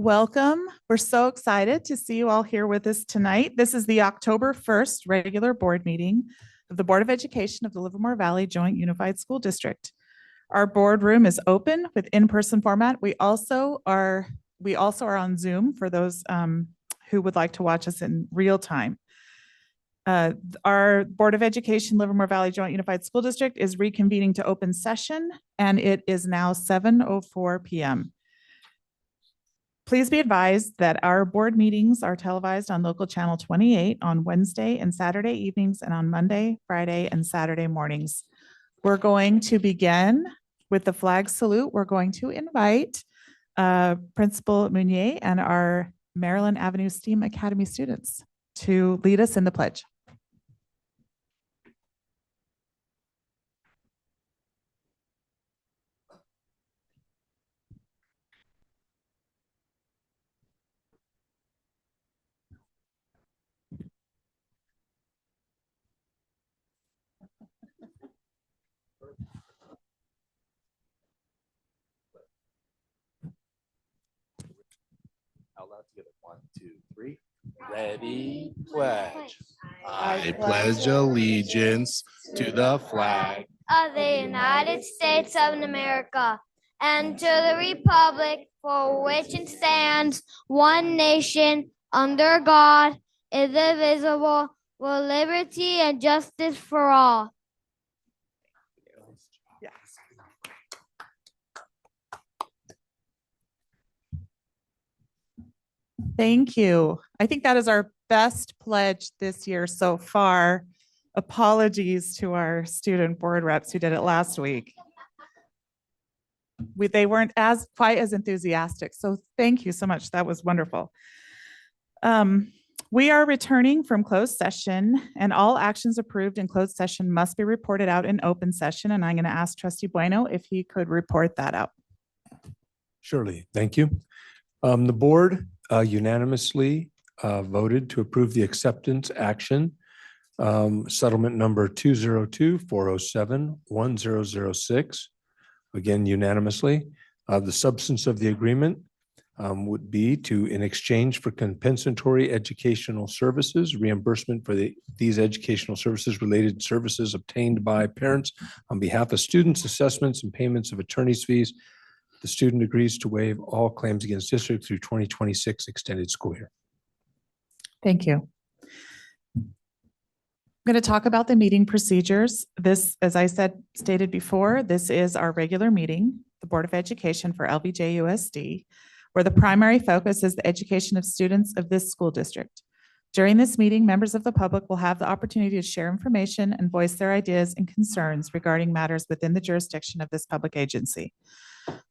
Welcome. We're so excited to see you all here with us tonight. This is the October 1st regular board meeting of the Board of Education of the Livermore Valley Joint Unified School District. Our boardroom is open with in-person format. We also are on Zoom for those who would like to watch us in real time. Our Board of Education Livermore Valley Joint Unified School District is reconvening to open session, and it is now 7:04 p.m. Please be advised that our board meetings are televised on local channel 28 on Wednesday and Saturday evenings and on Monday, Friday, and Saturday mornings. We're going to begin with the flag salute. We're going to invite Principal Meunier and our Maryland Avenue STEAM Academy students to lead us in the pledge. Out loud together. 1, 2, 3. Ready, pledge. I pledge allegiance to the flag of the United States of America and to the republic for which it stands, one nation, under God, indivisible, with liberty and justice for all. Yes. Thank you. I think that is our best pledge this year so far. Apologies to our student board reps who did it last week. They weren't quite as enthusiastic. So thank you so much. That was wonderful. We are returning from closed session, and all actions approved in closed session must be reported out in open session. And I'm going to ask Trustee Bueno if he could report that out. Surely. Thank you. The board unanimously voted to approve the acceptance action settlement number 202-407-1006. Again, unanimously. The substance of the agreement would be to, in exchange for compensatory educational services, reimbursement for these educational services, related services obtained by parents on behalf of students, assessments, and payments of attorney's fees. The student agrees to waive all claims against district through 2026 extended school year. Thank you. I'm going to talk about the meeting procedures. This, as I stated before, this is our regular meeting, the Board of Education for LVJUSD, where the primary focus is the education of students of this school district. During this meeting, members of the public will have the opportunity to share information and voice their ideas and concerns regarding matters within the jurisdiction of this public agency.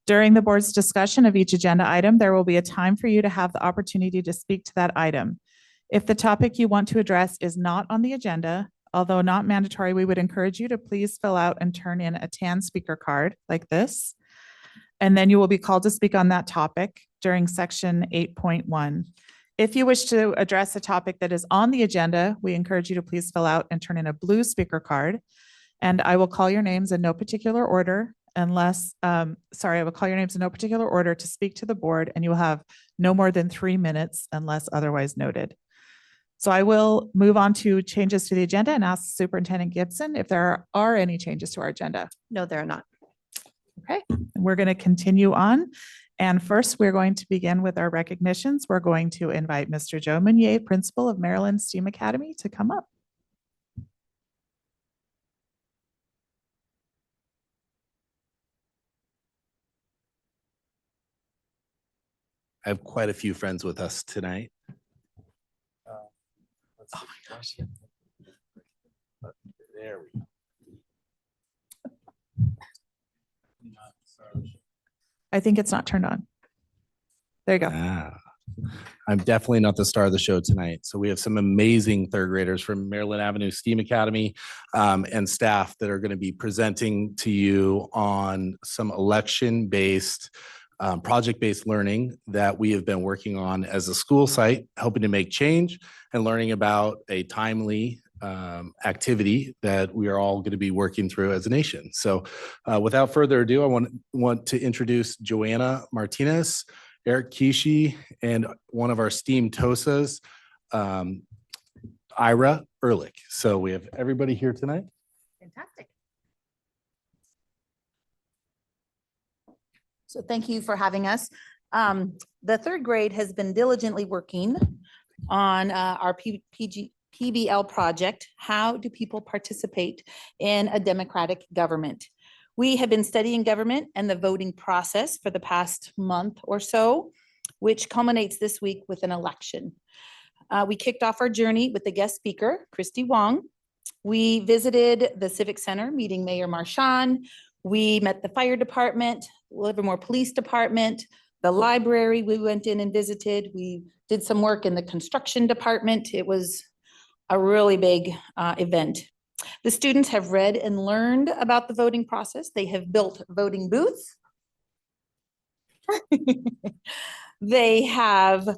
During the board's discussion of each agenda item, there will be a time for you to have the opportunity to speak to that item. If the topic you want to address is not on the agenda, although not mandatory, we would encourage you to please fill out and turn in a tan speaker card like this. And then you will be called to speak on that topic during section 8.1. If you wish to address a topic that is on the agenda, we encourage you to please fill out and turn in a blue speaker card. And I will call your names in no particular order I will call your names in no particular order to speak to the board, and you will have no more than 3 minutes unless otherwise noted. So I will move on to changes to the agenda and ask Superintendent Gibson if there are any changes to our agenda. No, there are not. Okay, we're going to continue on. And first, we're going to begin with our recognitions. We're going to invite Mr. Joe Meunier, Principal of Maryland STEAM Academy, to come up. I have quite a few friends with us tonight. Oh my gosh. There we go. I think it's not turned on. There you go. I'm definitely not the star of the show tonight. So we have some amazing third graders from Maryland Avenue STEAM Academy and staff that are going to be presenting to you on some election-based project-based learning that we have been working on as a school site, helping to make change and learning about a timely activity that we are all going to be working through as a nation. So without further ado, I want to introduce Joanna Martinez Eric Kishi, and one of our STEAM TOSAs, Ira Ehrlich. So we have everybody here tonight. Fantastic. So thank you for having us. The third grade has been diligently working on our PBL project. How do people participate in a democratic government? We have been studying government and the voting process for the past month or so, which culminates this week with an election. We kicked off our journey with the guest speaker, Christy Wong. We visited the Civic Center, meeting Mayor Marchand. We met the fire department, Livermore Police Department, the library we went in and visited. We did some work in the construction department. It was a really big event. The students have read and learned about the voting process. They have built voting booths. They have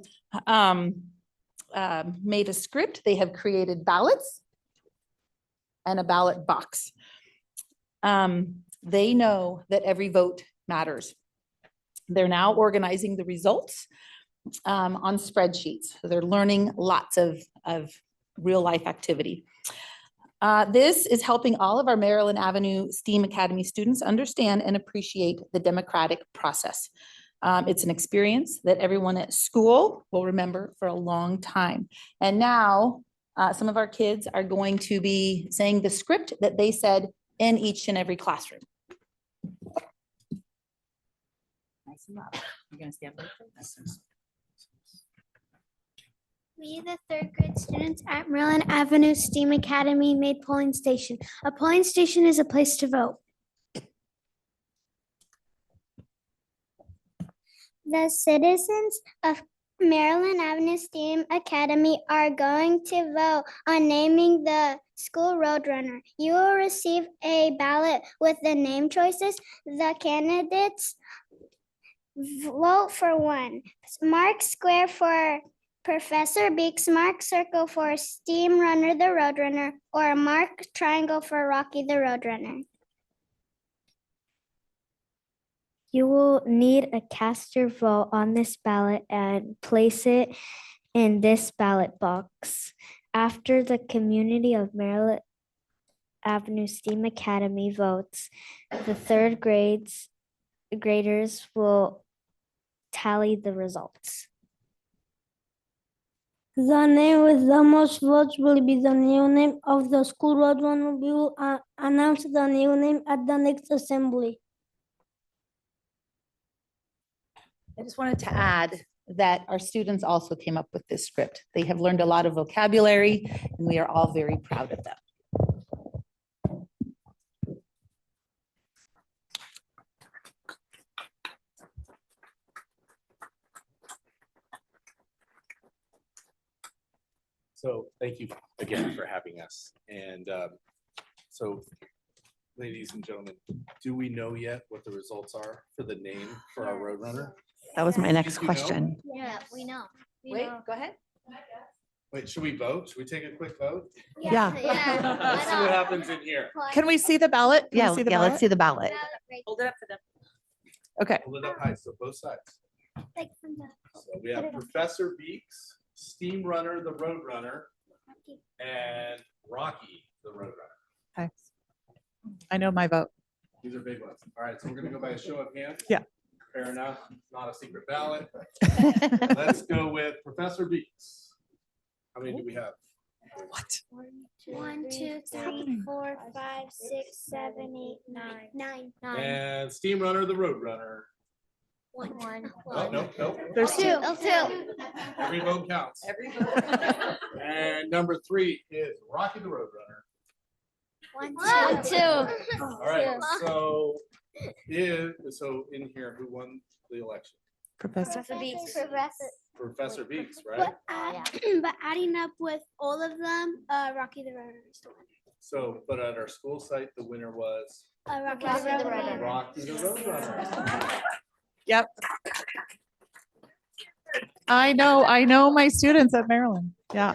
made a script. They have created ballots and a ballot box. They know that every vote matters. They're now organizing the results on spreadsheets. So they're learning lots of real life activity. This is helping all of our Maryland Avenue STEAM Academy students understand and appreciate the democratic process. It's an experience that everyone at school will remember for a long time. And now some of our kids are going to be saying the script that they said in each and every classroom. Nice and loud. You're gonna stand right there? We, the third grade students at Maryland Avenue STEAM Academy, made polling station. A polling station is a place to vote. The citizens of Maryland Avenue STEAM Academy are going to vote on naming the school roadrunner. You will receive a ballot with the name choices. The candidates vote for one. Mark square for Professor Beeks, mark circle for Steam Runner the Roadrunner, or mark triangle for Rocky the Roadrunner. You will need to cast your vote on this ballot and place it in this ballot box. After the community of Maryland Avenue STEAM Academy votes, the third graders will tally the results. The name with the most votes will be the new name of the school roadrunner. We will announce the new name at the next assembly. I just wanted to add that our students also came up with this script. They have learned a lot of vocabulary, and we are all very proud of them. So thank you again for having us. And so, ladies and gentlemen, do we know yet what the results are for the name for our Roadrunner? That was my next You know? question. Yeah, we know. Wait, go ahead. Wait, should we vote? Should we take a quick vote? Yeah. Let's see what happens in here. Can we see the ballot? Can we Yeah, see the yeah, let's ballot? see the ballot. Hold it up for them. Okay, Hold it up high, so both sides. So we have Professor Beeks, Steam Runner, the Roadrunner, and Rocky, the Roadrunner. okay. I know my vote. These are big ones. All right, so we're gonna go by a show of hands. Yeah. Fair enough. It's not a secret ballot. Let's go with Professor Beeks. How many do we have? What? 1, 2, 3, 4, 5, 6, 7, 8, 9. And Steam Runner, the Roadrunner. One. Oh, no, no. There's two. Every vote counts. And number 3 is Rocky the Roadrunner. 1, 2. All right, so in here, who won the election? Professor. Professor Beeks, right? But adding up with all of them, Rocky the Roadrunner is the winner. So, but at our school site, the winner was Rocky the Roadrunner. Rocky the Roadrunner. Yep. I know my students at Maryland. Yeah.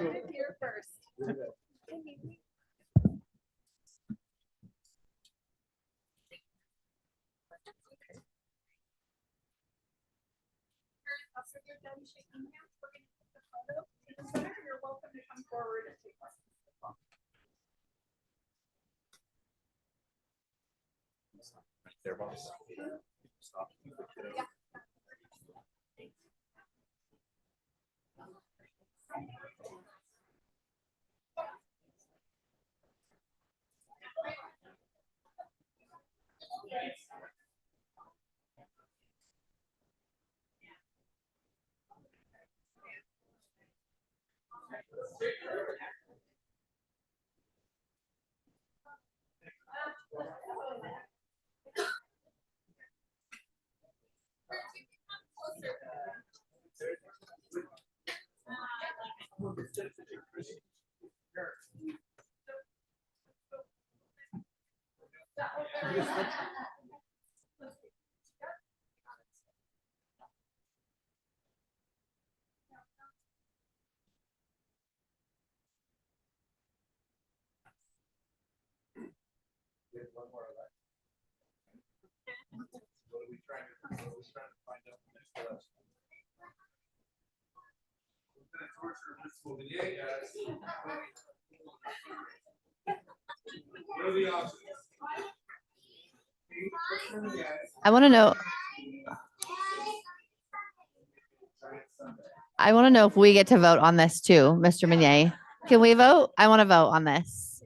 I want to know. I want to know if we get to vote on this too, Mr. Meunier. Can we vote? I want to vote on this.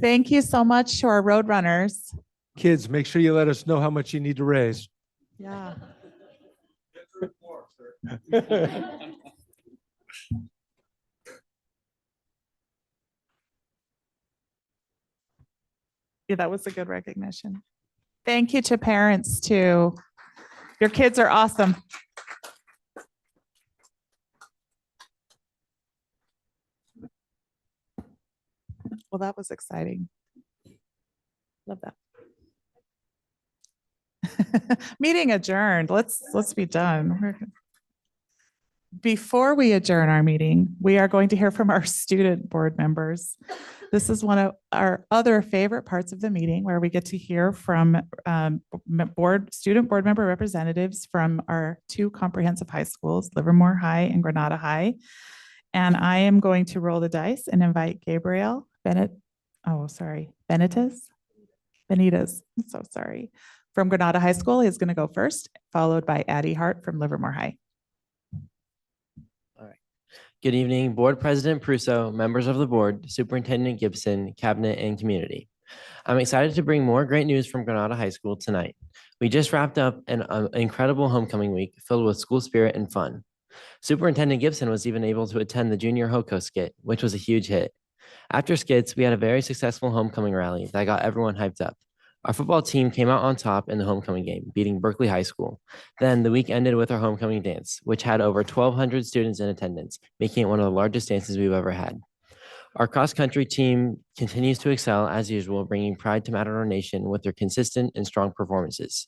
Thank you so much to our road runners. Kids, make sure you let us know how much you need to raise. Yeah. Yeah, that was a good recognition. Thank you to parents too. Your kids are awesome. Well, that was exciting. Love that. Meeting adjourned. Let's be done. Before we adjourn our meeting, we are going to hear from our student board members. This is one of our other favorite parts of the meeting where we get to hear from student board member representatives from our two comprehensive high schools, Livermore High and Granada High. And I am going to roll the dice and invite Gabriel Benitez. I'm so sorry. From Granada High School is going to go first, followed by Addie Hart from Livermore High. Good evening, Board President Prusso, members of the board, Superintendent Gibson, Cabinet, and community. I'm excited to bring more great news from Granada High School tonight. We just wrapped up an incredible homecoming week filled with school spirit and fun. Superintendent Gibson was even able to attend the Junior Hoko skit, which was a huge hit. After skits, we had a very successful homecoming rally that got everyone hyped up. Our football team came out on top in the homecoming game, beating Berkeley High School. Then the week ended with our homecoming dance, which had over 1,200 students in attendance, making it one of the largest dances we've ever had. Our cross-country team continues to excel as usual, bringing pride to Matador Nation with their consistent and strong performances.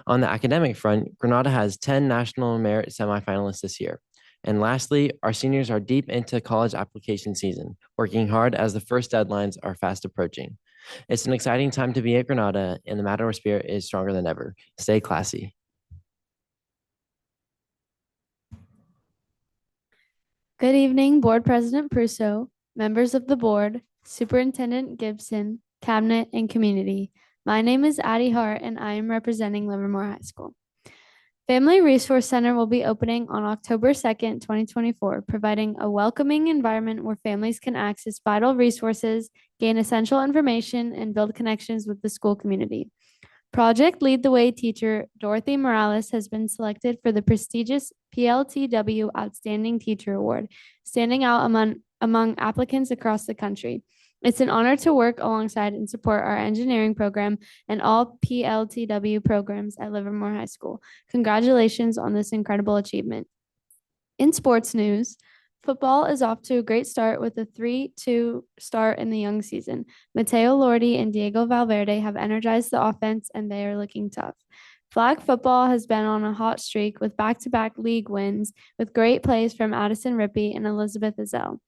On the academic front, Granada has 10 National Merit semifinalists this year. And lastly, our seniors are deep into college application season, working hard as the first deadlines are fast approaching. It's an exciting time to be at Granada, and the Matador spirit is stronger than ever. Stay classy. Good evening, Board President Prusso, members of the board, Superintendent Gibson, Cabinet, and community. My name is Addie Hart, and I am representing Livermore High School. Family Resource Center will be opening on October 2nd, 2024, providing a welcoming environment where families can access vital resources, gain essential information, and build connections with the school community. Project Lead the Way teacher Dorothy Morales has been selected for the prestigious PLTW Outstanding Teacher Award, standing out among applicants across the country. It's an honor to work alongside and support our engineering program and all PLTW programs at Livermore High School. Congratulations on this incredible achievement. In sports news, football is off to a great start with a 3-2 start in the young season. Mateo Lordi and Diego Valverde have energized the offense, and they are looking tough. Flag football has been on a hot streak with back-to-back league wins with great plays from Addison Rippey and Elizabeth Azell.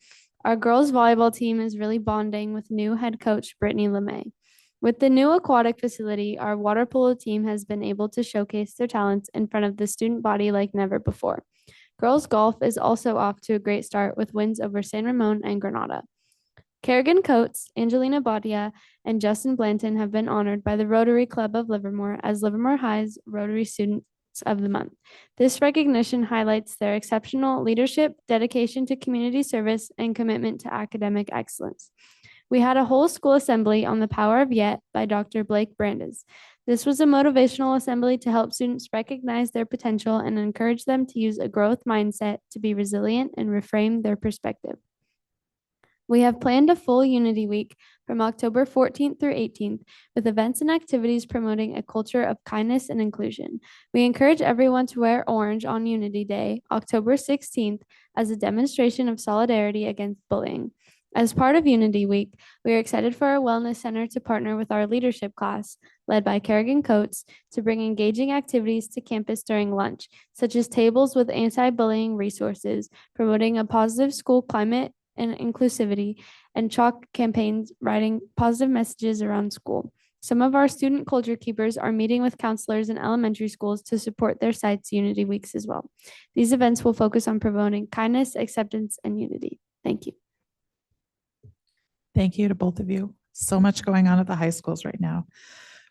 Our girls volleyball team is really bonding with new head coach Brittany LeMay. With the new aquatic facility, our water polo team has been able to showcase their talents in front of the student body like never before. Girls golf is also off to a great start with wins over San Ramon and Granada. Kerrigan Coates, Angelina Badia, and Justin Blanton have been honored by the Rotary Club of Livermore as Livermore High's Rotary Students of the Month. This recognition highlights their exceptional leadership, dedication to community service, and commitment to academic excellence. We had a whole school assembly on the power of yet by Dr. Blake Brandes. This was a motivational assembly to help students recognize their potential and encourage them to use a growth mindset to be resilient and reframe their perspective. We have planned a full Unity Week from October 14th through 18th with events and activities promoting a culture of kindness and inclusion. We encourage everyone to wear orange on Unity Day, October 16th, as a demonstration of solidarity against bullying. As part of Unity Week, we are excited for our Wellness Center to partner with our leadership class, led by Kerrigan Coates, to bring engaging activities to campus during lunch, such as tables with anti-bullying resources, promoting a positive school climate and inclusivity, and chalk campaigns writing positive messages around school. Some of our student culture keepers are meeting with counselors in elementary schools to support their sites' Unity Weeks as well. These events will focus on promoting kindness, acceptance, and unity. Thank you. Thank you to both of you. So much going on at the high schools right now.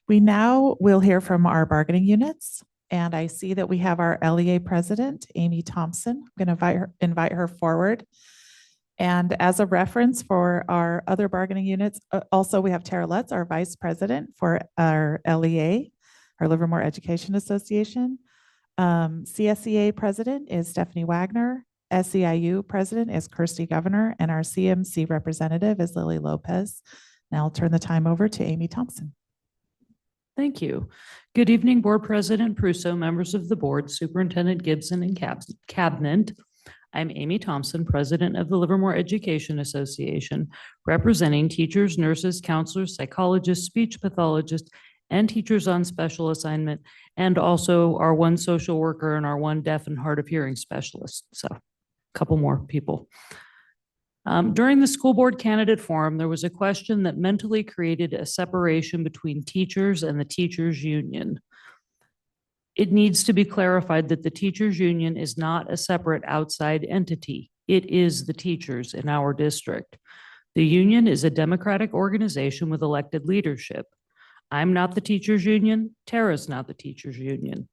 We now will hear from our bargaining units. And I see that we have our LEA president, Amy Thompson. I'm going to invite her forward. And as a reference for our other bargaining units, also we have Tara Lutz, our vice president for our LEA, our Livermore Education Association. CSEA president is Stephanie Wagner. SEIU president is Kirsty Governor, and our CMC representative is Lily Lopez. Now I'll turn the time over to Amy Thompson. Thank you. Good evening, Board President Prusso, members of the board, Superintendent Gibson, and cabinet. I'm Amy Thompson, president of the Livermore Education Association, representing teachers, nurses, counselors, psychologists, speech pathologists, and teachers on special assignment, and also our one social worker and our one deaf and hard of hearing specialist. So a couple more people. During the school board candidate forum, there was a question that mentally created a separation between teachers and the teachers union. It needs to be clarified that the teachers union is not a separate outside entity. It is the teachers in our district. The union is a democratic organization with elected leadership. I'm not the teachers union. Tara's not the teachers union.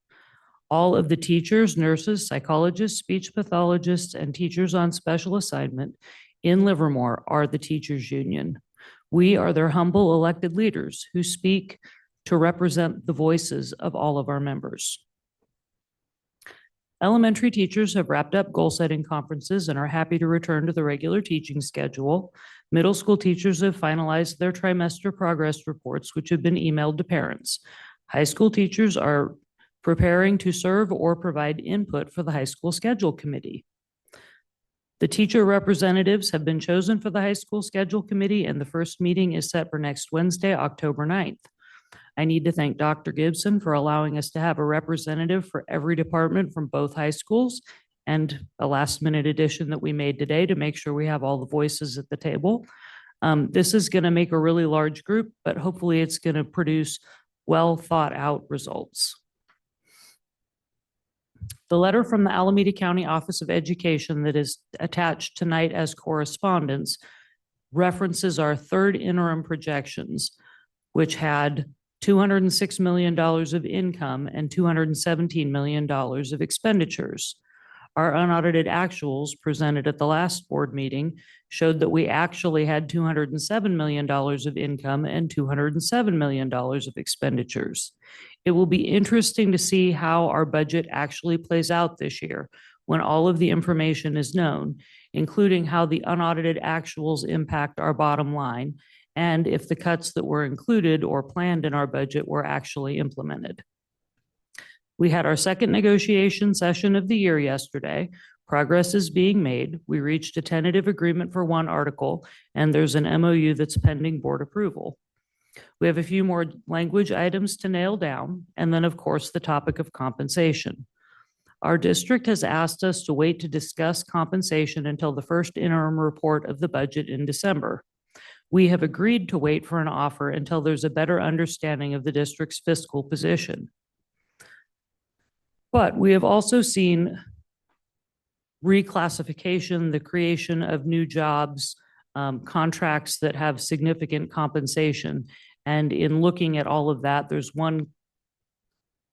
All of the teachers, nurses, psychologists, speech pathologists, and teachers on special assignment in Livermore are the teachers union. We are their humble elected leaders who speak to represent the voices of all of our members. Elementary teachers have wrapped up goal-setting conferences and are happy to return to the regular teaching schedule. Middle school teachers have finalized their trimester progress reports, which have been emailed to parents. High school teachers are preparing to serve or provide input for the high school schedule committee. The teacher representatives have been chosen for the high school schedule committee, and the first meeting is set for next Wednesday, October 9th. I need to thank Dr. Gibson for allowing us to have a representative for every department from both high schools, and a last minute addition that we made today to make sure we have all the voices at the table. This is going to make a really large group, but hopefully it's going to produce well thought out results. The letter from the Alameda County Office of Education that is attached tonight as correspondence references our third interim projections, which had $206 million of income and $217 million of expenditures. Our unaudited actuals presented at the last board meeting showed that we actually had $207 million of income and $207 million of expenditures. It will be interesting to see how our budget actually plays out this year when all of the information is known, including how the unaudited actuals impact our bottom line, and if the cuts that were included or planned in our budget were actually implemented. We had our second negotiation session of the year yesterday. Progress is being made. We reached a tentative agreement for one article, and there's an MOU that's pending board approval. We have a few more language items to nail down, and then, of course, the topic of compensation. Our district has asked us to wait to discuss compensation until the first interim report of the budget in December. We have agreed to wait for an offer until there's a better understanding of the district's fiscal position. But we have also seen reclassification, the creation of new jobs, contracts that have significant compensation. And in looking at all of that, there's one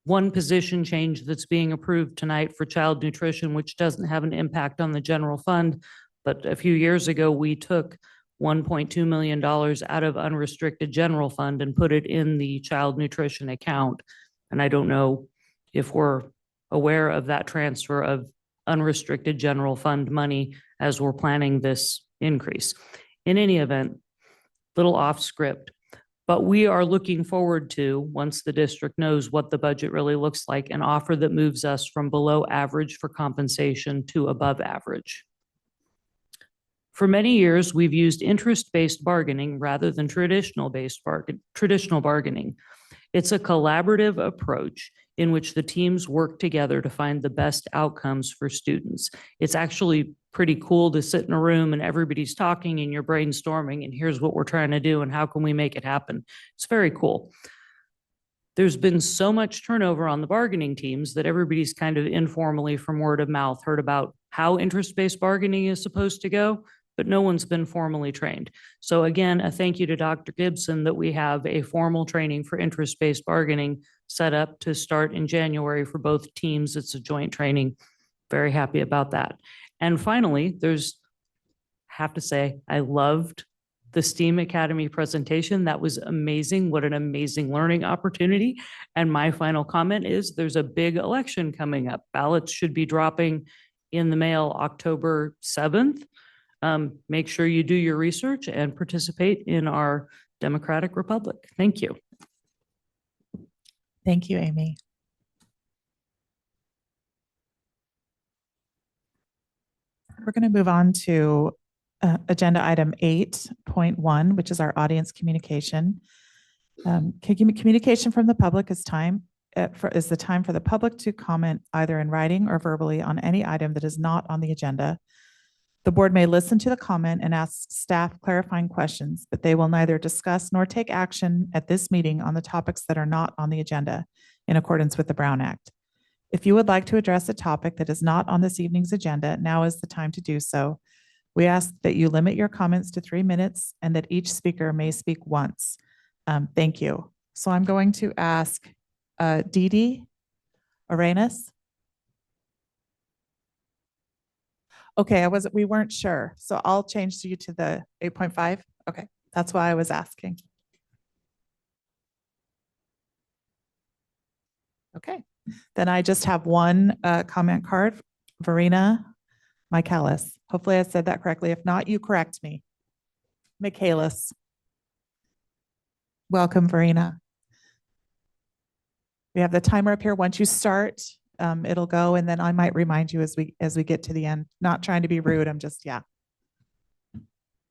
position change that's being approved tonight for child nutrition, which doesn't have an impact on the general fund. But a few years ago, we took $1.2 million out of unrestricted general fund and put it in the child nutrition account. And I don't know if we're aware of that transfer of unrestricted general fund money as we're planning this increase. In any event, little off script, but we are looking forward to, once the district knows what the budget really looks like, an offer that moves us from below average for compensation to above average. For many years, we've used interest-based bargaining rather than traditional bargaining. It's a collaborative approach in which the teams work together to find the best outcomes for students. It's actually pretty cool to sit in a room and everybody's talking and you're brainstorming and here's what we're trying to do and how can we make it happen. It's very cool. There's been so much turnover on the bargaining teams that everybody's kind of informally from word of mouth heard about how interest-based bargaining is supposed to go, but no one's been formally trained. So again, a thank you to Dr. Gibson that we have a formal training for interest-based bargaining set up to start in January for both teams. It's a joint training. Very happy about that. And finally, have to say, I loved the STEAM Academy presentation. That was amazing. What an amazing learning opportunity. And my final comment is there's a big election coming up. Ballots should be dropping in the mail October 7th. Make sure you do your research and participate in our democratic republic. Thank you. Thank you, Amy. We're going to move on to agenda item 8.1, which is our audience communication. Communication from the public is the time for the public to comment either in writing or verbally on any item that is not on the agenda. The board may listen to the comment and ask staff clarifying questions, but they will neither discuss nor take action at this meeting on the topics that are not on the agenda in accordance with the Brown Act. If you would like to address a topic that is not on this evening's agenda, now is the time to do so. We ask that you limit your comments to 3 minutes and that each speaker may speak once. Thank you. So I'm going to ask Dee Dee Arenas. Okay, we weren't sure. So I'll change you to the 8.5. Okay, that's why I was asking. Okay, then I just have one comment card, Verena Michaelis. Hopefully I said that correctly. If not, you correct me. Michaelis. Welcome, Verena. We have the timer up here. Once you start, it'll go, and then I might remind you as we get to the end. Not trying to be rude. I'm just, yeah.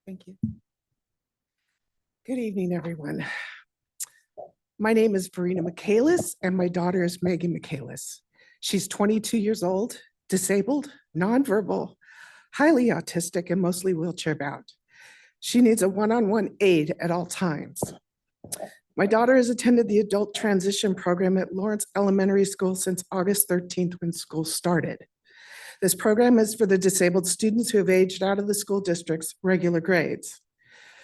Thank you. Good evening, everyone. My name is Verena Michaelis, and my daughter is Megan Michaelis. She's 22 years old, disabled, nonverbal, highly autistic, and mostly wheelchair-bound. She needs a one-on-one aid at all times. My daughter has attended the adult transition program at Lawrence Elementary School since August 13th when school started. This program is for the disabled students who have aged out of the school district's regular grades.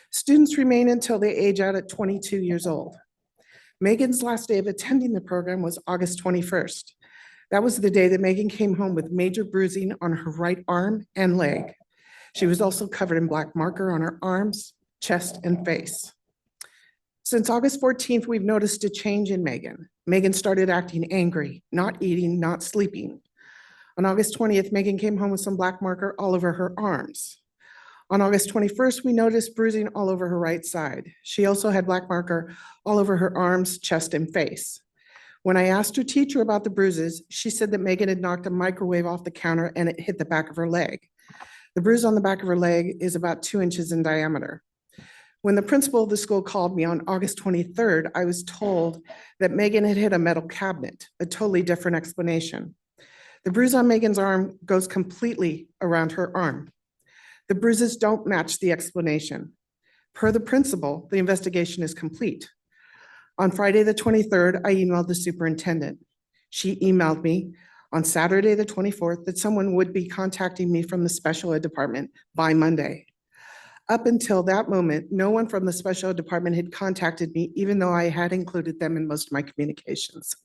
Students remain until they age out at 22 years old. Megan's last day of attending the program was August 21st. That was the day that Megan came home with major bruising on her right arm and leg. She was also covered in black marker on her arms, chest, and face. Since August 14th, we've noticed a change in Megan. Megan started acting angry, not eating, not sleeping. On August 20th, Megan came home with some black marker all over her arms. On August 21st, we noticed bruising all over her right side. She also had black marker all over her arms, chest, and face. When I asked her teacher about the bruises, she said that Megan had knocked a microwave off the counter and it hit the back of her leg. The bruise on the back of her leg is about 2 inches in diameter. When the principal of the school called me on August 23rd, I was told that Megan had hit a metal cabinet, a totally different explanation. The bruise on Megan's arm goes completely around her arm. The bruises don't match the explanation. Per the principal, the investigation is complete. On Friday the 23rd, I emailed the superintendent. She emailed me, on Saturday, the 24th, that someone would be contacting me from the special ed department by Monday. Up until that moment, no one from the special ed department had contacted me, even though I had included them in most of my communications.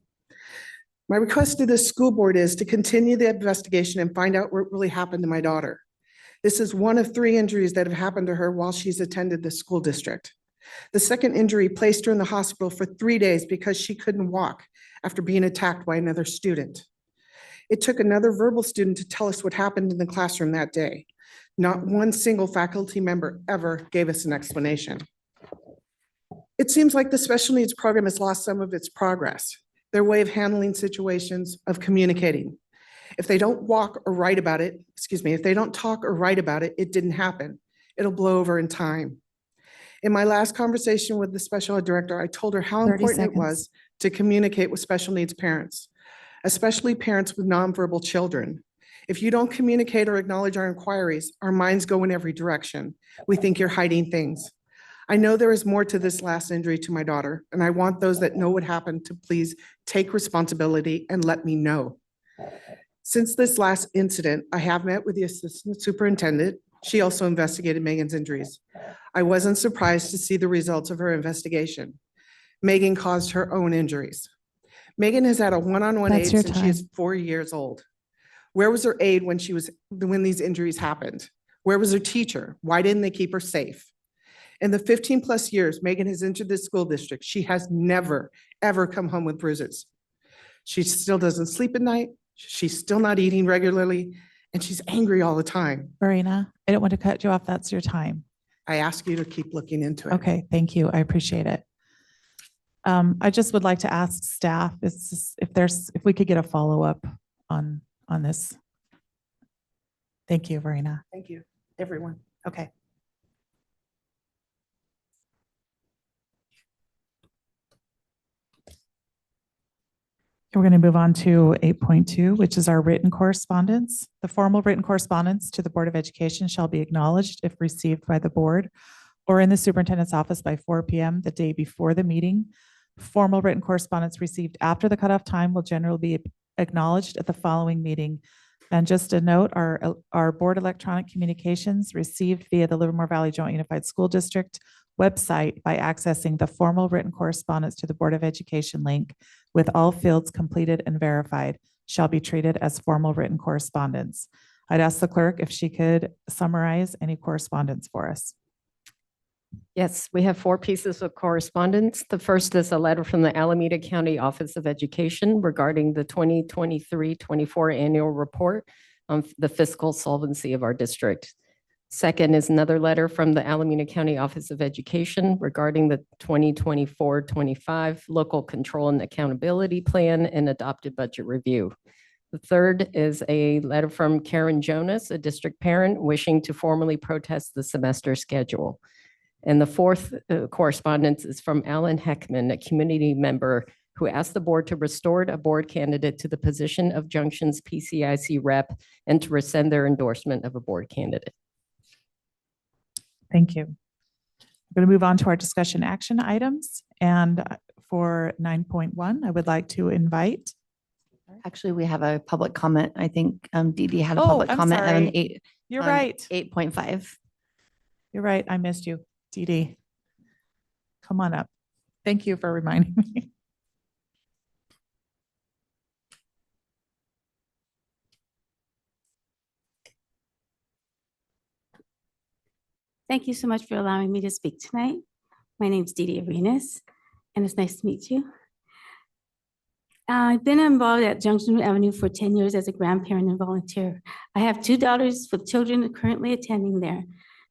My request to the school board is to continue the investigation and find out what really happened to my daughter. This is one of 3 injuries that have happened to her while she's attended the school district. The second injury placed her in the hospital for 3 days because she couldn't walk after being attacked by another student. It took another verbal student to tell us what happened in the classroom that day. Not one single faculty member ever gave us an explanation. It seems like the special needs program has lost some of its progress, their way of handling situations, of communicating. If they don't walk or write about it, if they don't talk or write about it, it didn't happen. It'll blow over in time. In my last conversation with the special ed director, I told her how 30 important it seconds. was to communicate with special needs parents, especially parents with nonverbal children. If you don't communicate or acknowledge our inquiries, our minds go in every direction. We think you're hiding things. I know there is more to this last injury to my daughter, and I want those that know what happened to please take responsibility and let me know. Since this last incident, I have met with the assistant superintendent. She also investigated Megan's injuries. I wasn't surprised to see the results of her investigation. Megan caused her own injuries. Megan has had a one-on-one That's aide your since she is 4 years old. Where was her aide when these injuries happened? Where was her teacher? Why didn't they keep her safe? In the 15+ years Megan has entered this school district, she has never, ever come home with bruises. She still doesn't sleep at night. She's still not eating regularly, and she's angry all the time. Verena, I don't want to cut you off. That's your time. I ask you to keep looking into it. Okay, thank you. I appreciate it. I just would like to ask staff if we could get a follow-up on this. Thank you, Verena. Thank you, everyone. Okay. We're going to move on to 8.2, which is our written correspondence. The formal written correspondence to the Board of Education shall be acknowledged if received by the board or in the superintendent's office by 4 p.m. the day before the meeting. Formal written correspondence received after the cutoff time will generally be acknowledged at the following meeting. And just a note, our board electronic communications received via the Livermore Valley Joint Unified School District website by accessing the formal written correspondence to the Board of Education link with all fields completed and verified shall be treated as formal written correspondence. I'd ask the clerk if she could summarize any correspondence for us. Yes, we have 4 pieces of correspondence. The first is a letter from the Alameda County Office of Education regarding the 2023-24 annual report on the fiscal solvency of our district. Second is another letter from the Alameda County Office of Education regarding the 2024-25 local control and accountability plan and adopted budget review. The third is a letter from Karen Jonas, a district parent wishing to formally protest the semester schedule. And the fourth correspondence is from Alan Heckman, a community member who asked the board to restore a board candidate to the position of Junction's PCIC rep and to rescind their endorsement of a board candidate. Thank you. We're going to move on to our discussion action items. And for 9.1, I would like to invite. Actually, we have a public comment. I think Dee Dee had a Oh, public I'm comment on sorry. You're right. 8.5. You're right. I missed you, Dee Dee. Come on up. Thank you for reminding me. Thank you so much for allowing me to speak tonight. My name is Dee Dee Arenas, and it's nice to meet you. I've been involved at Junction Avenue for 10 years as a grandparent and volunteer. I have 2 daughters with children currently attending there.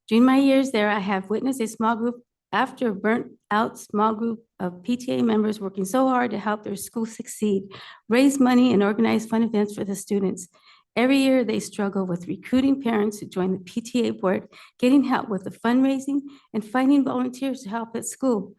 During my years there, I have witnessed a small group after a burnt out small group of PTA members working so hard to help their school succeed, raise money and organize fun events for the students. Every year they struggle with recruiting parents to join the PTA board, getting help with the fundraising and finding volunteers to help at school.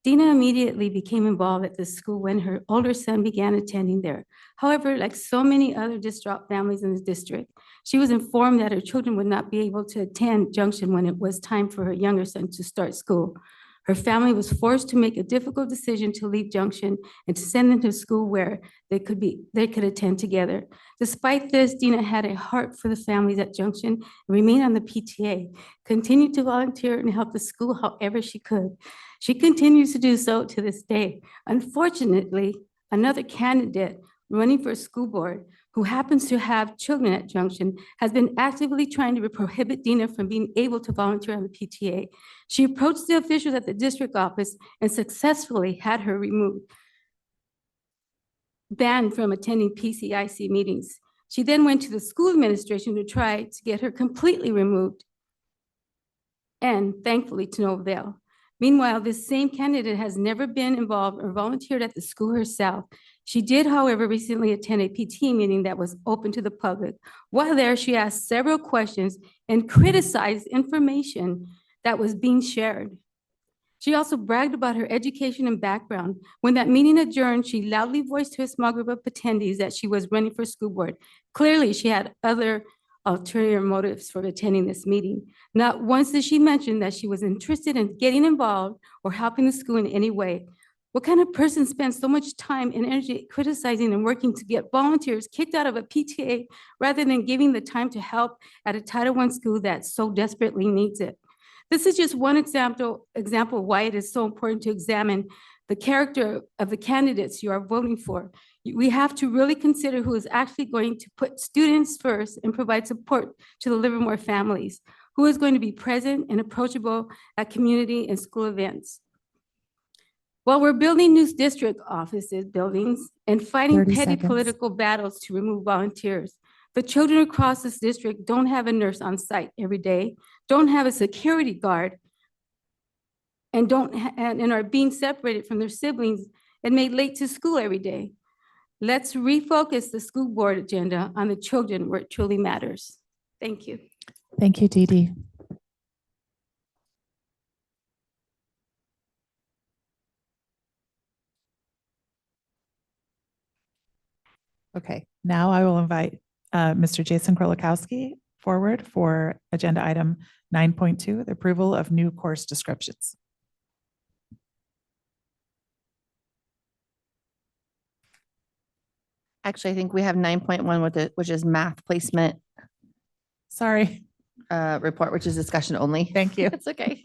Dina immediately became involved at the school when her older son began attending there. However, like so many other distraught families in the district, she was informed that her children would not be able to attend Junction when it was time for her younger son to start school. Her family was forced to make a difficult decision to leave Junction and to send them to school where they could attend together. Despite this, Dina had a heart for the families at Junction and remained on the PTA, continued to volunteer and help the school however she could. She continues to do so to this day. Unfortunately, another candidate running for school board who happens to have children at Junction has been actively trying to prohibit Dina from being able to volunteer on the PTA. She approached the officials at the district office and successfully had her banned from attending PCIC meetings. She then went to the school administration to try to get her completely removed, and thankfully to no avail. Meanwhile, this same candidate has never been involved or volunteered at the school herself. She did, however, recently attend a PT meeting that was open to the public. While there, she asked several questions and criticized information that was being shared. She also bragged about her education and background. When that meeting adjourned, she loudly voiced to a small group of attendees that she was running for school board. Clearly, she had other ulterior motives for attending this meeting. Not once did she mention that she was interested in getting involved or helping the school in any way. What kind of person spends so much time and energy criticizing and working to get volunteers kicked out of a PTA rather than giving the time to help at a Title I school that so desperately needs it? This is just one example why it is so important to examine the character of the candidates you are voting for. We have to really consider who is actually going to put students first and provide support to the Livermore families, who is going to be present and approachable at community and school events. While we're building new district offices, buildings, and fighting 30 petty seconds. political battles to remove volunteers, the children across this district don't have a nurse on site every day, don't have a security guard, and are being separated from their siblings and made late to school every day. Let's refocus the school board agenda on the children where it truly matters. Thank you. Thank you, Dee Dee. Okay, now I will invite Mr. Jason Krolikowski forward for agenda item 9.2, the approval of new course descriptions. Actually, I think we have 9.1 with it, which is math placement Sorry, report, which is discussion only. thank you. It's okay.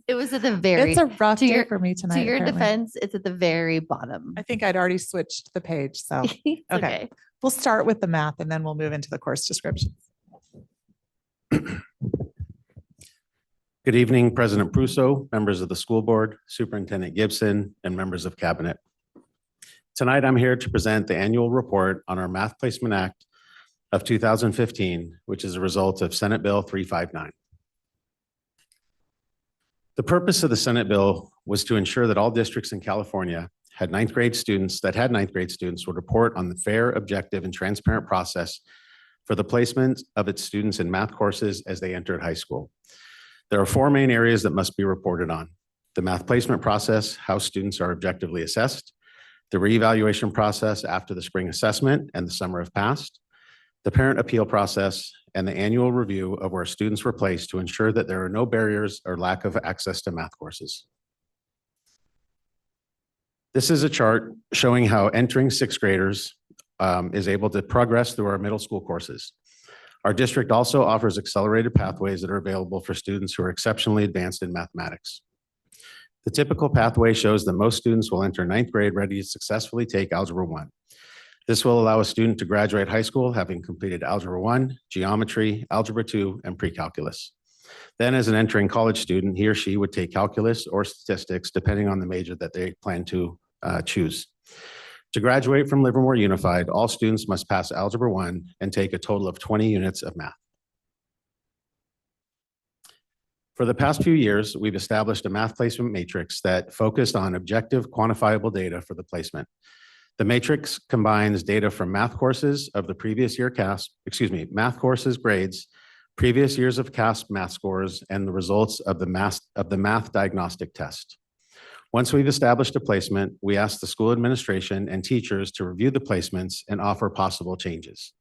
It was at the very, It's a rough to day your- for me tonight. to your apparently. defense, it's at the very bottom. I think I'd already switched the page, so It's okay. We'll start with the math and then we'll move into the course descriptions. Good evening, President Prusso, members of the school board, Superintendent Gibson, and members of cabinet. Tonight, I'm here to present the annual report on our Math Placement Act of 2015, which is a result of Senate Bill 359. The purpose of the Senate bill was to ensure that all districts in California had ninth grade students would report on the fair, objective, and transparent process for the placement of its students in math courses as they entered high school. There are four main areas that must be reported on: the math placement process, how students are objectively assessed; the reevaluation process after the spring assessment and the summer have passed; the parent appeal process; and the annual review of where students were placed to ensure that there are no barriers or lack of access to math courses. This is a chart showing how entering sixth graders is able to progress through our middle school courses. Our district also offers accelerated pathways that are available for students who are exceptionally advanced in mathematics. The typical pathway shows that most students will enter ninth grade ready to successfully take Algebra 1. This will allow a student to graduate high school having completed Algebra 1, Geometry, Algebra 2, and Pre-Calculus. Then as an entering college student, he or she would take calculus or statistics depending on the major that they plan to choose. To graduate from Livermore Unified, all students must pass Algebra 1 and take a total of 20 units of math. For the past few years, we've established a math placement matrix that focused on objective, quantifiable data for the placement. The matrix combines data from math courses of the previous year math courses grades, previous years of CASP math scores, and the results of the math diagnostic test. Once we've established a placement, we ask the school administration and teachers to review the placements and offer possible changes.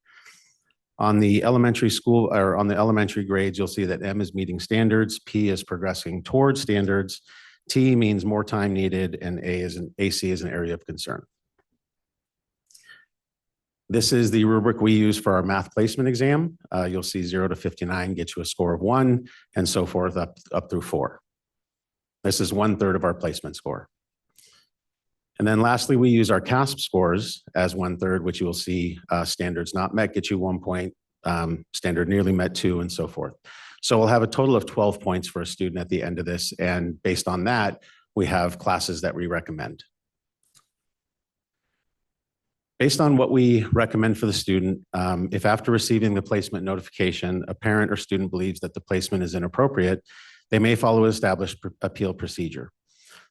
On the elementary school or on the elementary grades, you'll see that M is meeting standards, P is progressing towards standards, T means more time needed, and AC is an area of concern. This is the rubric we use for our math placement exam. You'll see 0 to 59 gets you a score of 1, and so forth up through 4. This is 1/3 of our placement score. And then lastly, we use our CASP scores as 1/3, which you will see standards not met get you 1 point, standard nearly met 2, and so forth. So we'll have a total of 12 points for a student at the end of this. And based on that, we have classes that we recommend. Based on what we recommend for the student, if after receiving the placement notification, a parent or student believes that the placement is inappropriate, they may follow an established appeal procedure.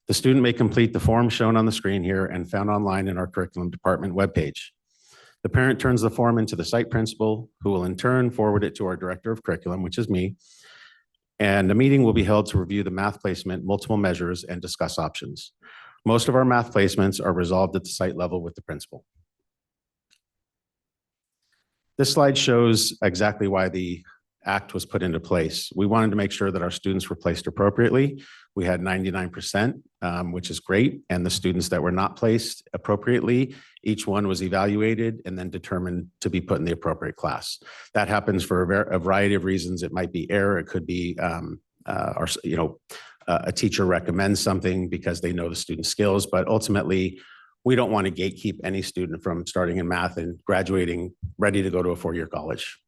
The student may complete the form shown on the screen here and found online in our curriculum department webpage. The parent turns the form into the site principal, who will in turn forward it to our director of curriculum, which is me. And a meeting will be held to review the math placement, multiple measures, and discuss options. Most of our math placements are resolved at the site level with the principal. This slide shows exactly why the act was put into place. We wanted to make sure that our students were placed appropriately. We had 99%, which is great. And the students that were not placed appropriately, each one was evaluated and then determined to be put in the appropriate class. That happens for a variety of reasons. It might be error. It could be, a teacher recommends something because they know the student's skills, but ultimately, we don't want to gatekeep any student from starting in math and graduating ready to go to a 4-year college.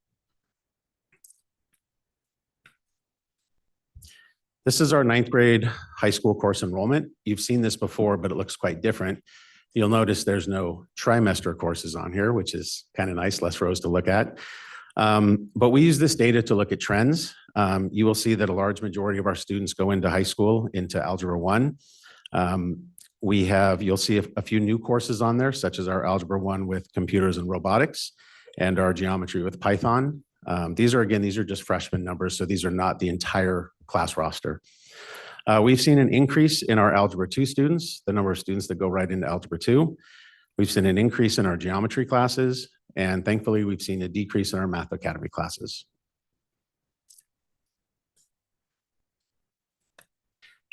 This is our 9th grade high school course enrollment. You've seen this before, but it looks quite different. You'll notice there's no trimester courses on here, which is kind of nice, less rows to look at. But we use this data to look at trends. You will see that a large majority of our students go into high school, into Algebra 1. You'll see a few new courses on there, such as our Algebra 1 with computers and robotics and our geometry with Python. These are just freshman numbers, so these are not the entire class roster. We've seen an increase in our Algebra 2 students, the number of students that go right into Algebra 2. We've seen an increase in our geometry classes, and thankfully, we've seen a decrease in our Math Academy classes.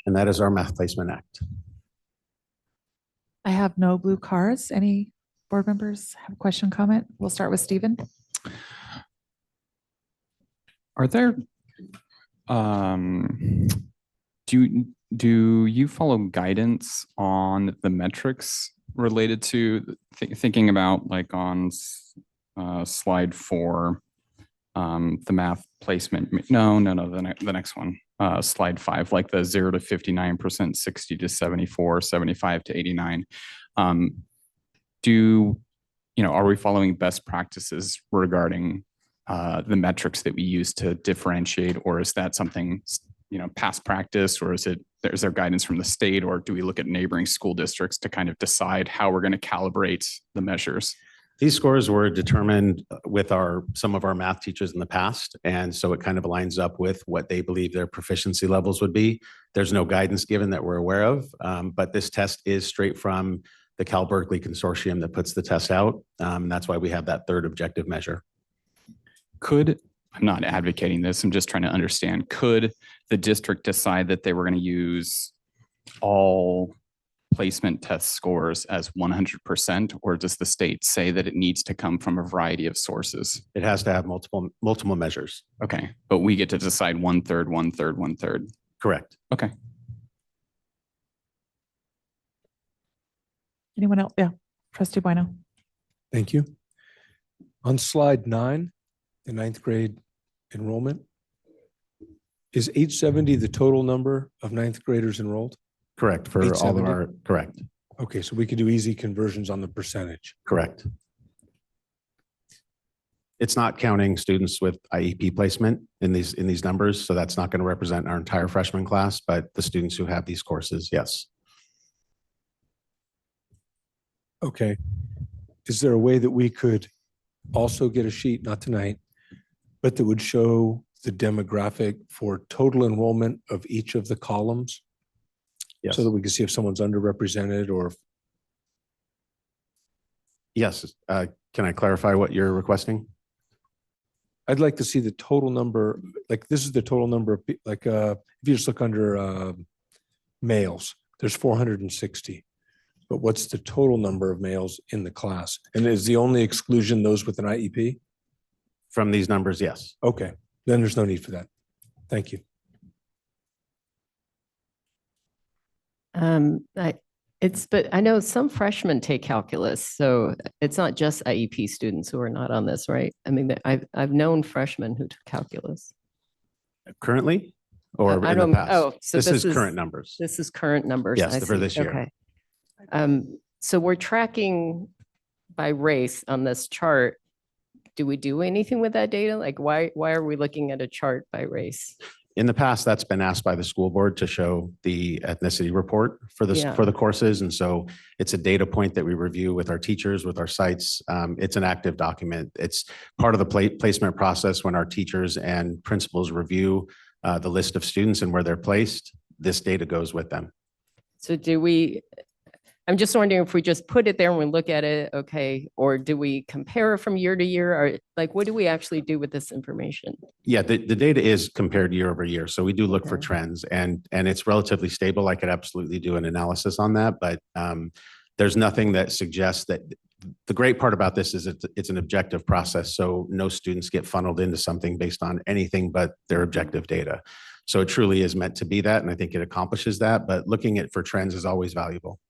And that is our Math Placement Act. I have no blue cards. Any board members have a question, comment? We'll start with Stephen. Are there, do you follow guidance on the metrics related to thinking about, like on slide 4, the math placement? No, the next one, slide 5, like the 0 to 59%, 60 to 74, 75 to 89. Are we following best practices regarding the metrics that we use to differentiate, or is that something, past practice, or is there guidance from the state, or do we look at neighboring school districts to kind of decide how we're going to calibrate the measures? These scores were determined with some of our math teachers in the past, and so it kind of aligns up with what they believe their proficiency levels would be. There's no guidance given that we're aware of, but this test is straight from the Cal Berkeley Consortium that puts the test out. That's why we have that 3rd objective measure. I'm not advocating this, I'm just trying to understand, could the district decide that they were going to use all placement test scores as 100%, or does the state say that it needs to come from a variety of sources? It has to have multiple measures. Okay, but we get to decide 1/3, 1/3, 1/3. Correct. Okay. Anyone else? Yeah, Trustee Bueno. Thank you. On slide 9, the 9th grade enrollment, is 870 the total number of 9th graders enrolled? Correct, for all of our, correct. Okay, so we could do easy conversions on the percentage. Correct. It's not counting students with IEP placement in these numbers, so that's not going to represent our entire freshman class, but the students who have these courses, yes. Okay. Is there a way that we could also get a sheet, not tonight, but that would show the demographic for total enrollment of each of the columns? Yes. So that we can see if someone's underrepresented or if... Yes. Can I clarify what you're requesting? I'd like to see the total number, like this is the total number of, if you just look under males. There's 460. But what's the total number of males in the class? And is the only exclusion those with an IEP? From these numbers, yes. Okay, then there's no need for that. Thank you. But I know some freshmen take calculus, so it's not just IEP students who are not on this, right? I mean, I've known freshmen who took calculus. Currently or I in the don't- past? oh, so This this is is- current numbers. This is current numbers. Yes, I for see. this year. Okay. So we're tracking by race on this chart. Do we do anything with that data? Like, why are we looking at a chart by race? In the past, that's been asked by the school board to show the ethnicity report for this, Yeah. for the courses. And so it's a data point that we review with our teachers, with our sites. It's an active document. It's part of the placement process when our teachers and principals review the list of students and where they're placed. This data goes with them. So I'm just wondering if we just put it there and we look at it, okay, or do we compare it from year to year? Or like, what do we actually do with this information? Yeah, the data is compared year over year. So we do look for trends and it's relatively stable. I could absolutely do an analysis on that, but there's nothing that suggests that. The great part about this is it's an objective process. So no students get funneled into something based on anything but their objective data. So it truly is meant to be that. And I think it accomplishes that, but looking at for trends is always valuable.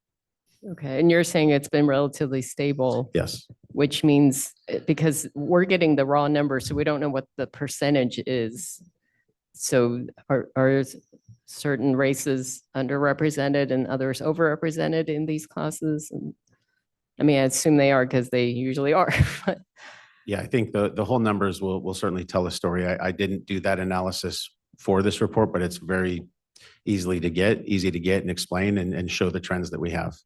Okay, and you're saying it's been relatively stable? Yes. Which means, because we're getting the raw number, so we don't know what the percentage is. So are certain races underrepresented and others overrepresented in these classes? And I mean, I assume they are because they usually are. but- Yeah, I think the whole numbers will certainly tell a story. I didn't do that analysis for this report, but it's very easy to get and explain and show the trends that we have.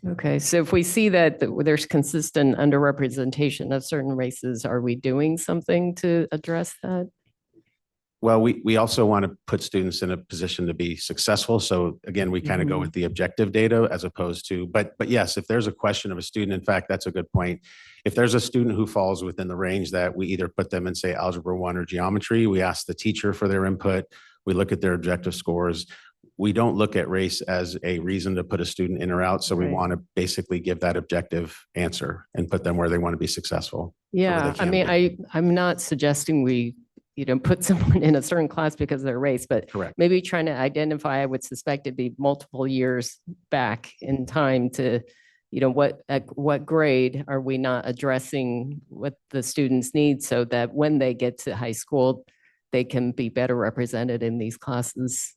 Okay, so if we see that there's consistent underrepresentation of certain races, are we doing something to address that? Well, we also want to put students in a position to be successful. So again, we kind of go with the objective data as opposed to, but yes, if there's a question of a student, in fact, that's a good point. If there's a student who falls within the range that we either put them in, say, Algebra 1 or geometry, we ask the teacher for their input. We look at their objective scores. We don't look at race as a reason to put a student in or out. So we Right. want to basically give that objective answer and put them where they want to be successful. Yeah, I can mean, be. I'm not suggesting we, put someone in a certain class because of their race, but Correct. maybe trying to identify, I would suspect it'd be multiple years back in time to, at what grade are we not addressing what the students need so that when they get to high school, they can be better represented in these classes.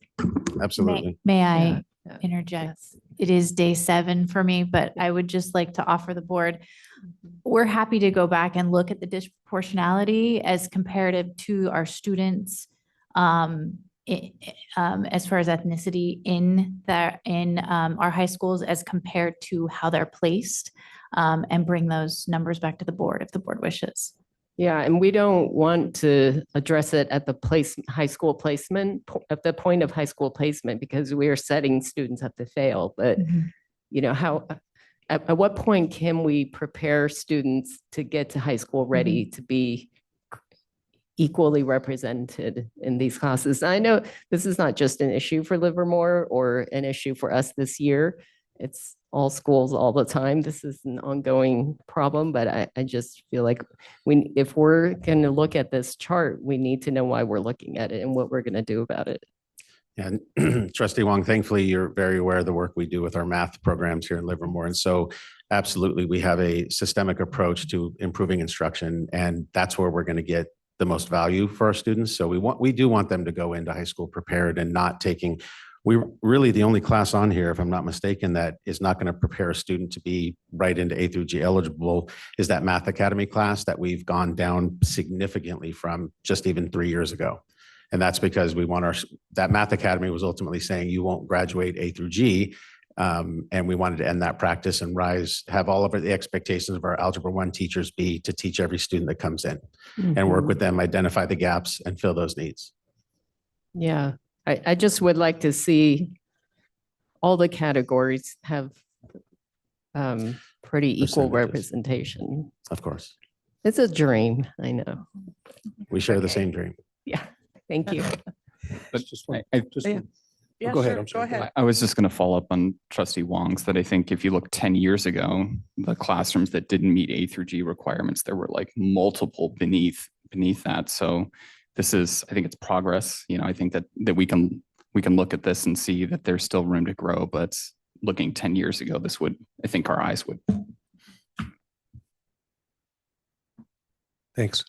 Absolutely. May I Yeah. interject? It is day 7 for me, but I would just like to offer the board, we're happy to go back and look at the disproportionality as comparative to our students as far as ethnicity in our high schools as compared to how they're placed, and bring those numbers back to the board if the board wishes. Yeah, and we don't want to address it at the high school placement, at the point of high school placement, because we are setting students up to fail. But, at what point can we prepare students to get to high school ready to be equally represented in these classes? I know this is not just an issue for Livermore or an issue for us this year. It's all schools all the time. This is an ongoing problem, but I just feel like if we're going to look at this chart, we need to know why we're looking at it and what we're going to do about it. And Trustee Wong, thankfully, you're very aware of the work we do with our math programs here in Livermore. And so absolutely, we have a systemic approach to improving instruction, and that's where we're going to get the most value for our students. So we do want them to go into high school prepared and not taking. We're really the only class on here, if I'm not mistaken, that is not going to prepare a student to be right into A through G eligible is that Math Academy class that we've gone down significantly from just even 3 years ago. And that's because we want that Math Academy was ultimately saying you won't graduate A through G. And we wanted to end that practice and have all of the expectations of our Algebra 1 teachers be to teach every student that comes in and work with them, identify the gaps and fill those needs. Yeah. I just would like to see all the categories have pretty equal Percentages. representation. Of course. It's a dream, I know. We share the same dream. Yeah, thank you. But Just one- I- just Yeah. one- Yeah, Go ahead, sure. I'm Go sorry. ahead. I was just going to follow up on trustee Wong's that I think if you look 10 years ago, the classrooms that didn't meet A through G requirements, there were like multiple beneath that. So this is, I think it's progress. You know, I think that we can look at this and see that there's still room to grow, but looking 10 years ago, this would, I think our eyes would. Thanks.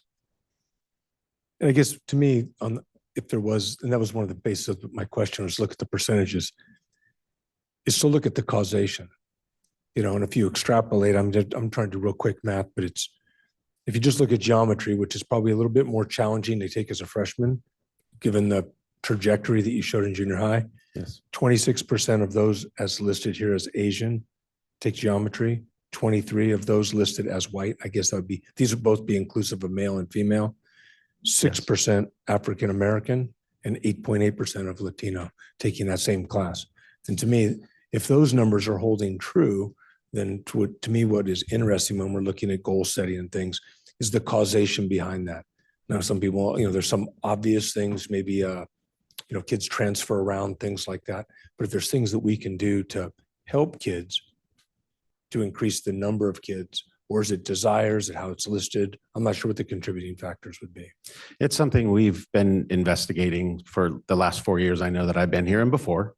And I guess to me, if there was, and that was one of the basis of my question, was look at the percentages, is to look at the causation. You know, and if you extrapolate, I'm trying to do real quick math, but it's, if you just look at geometry, which is probably a little bit more challenging to take as a freshman, given the trajectory that you showed in junior high. Yes. 26% of those as listed here as Asian take geometry, 23 of those listed as white. I guess that would be, these would both be inclusive of male and female. 6% African-American and 8.8% of Latino taking that same class. And to me, if those numbers are holding true, then to me, what is interesting when we're looking at goal setting and things is the causation behind that. Now, some people, you know, there's some obvious things, maybe, you know, kids transfer around, things like that. But if there's things that we can do to help kids to increase the number of kids, or is it desires and how it's listed? I'm not sure what the contributing factors would be. It's something we've been investigating for the last 4 years. I know that I've been here and before,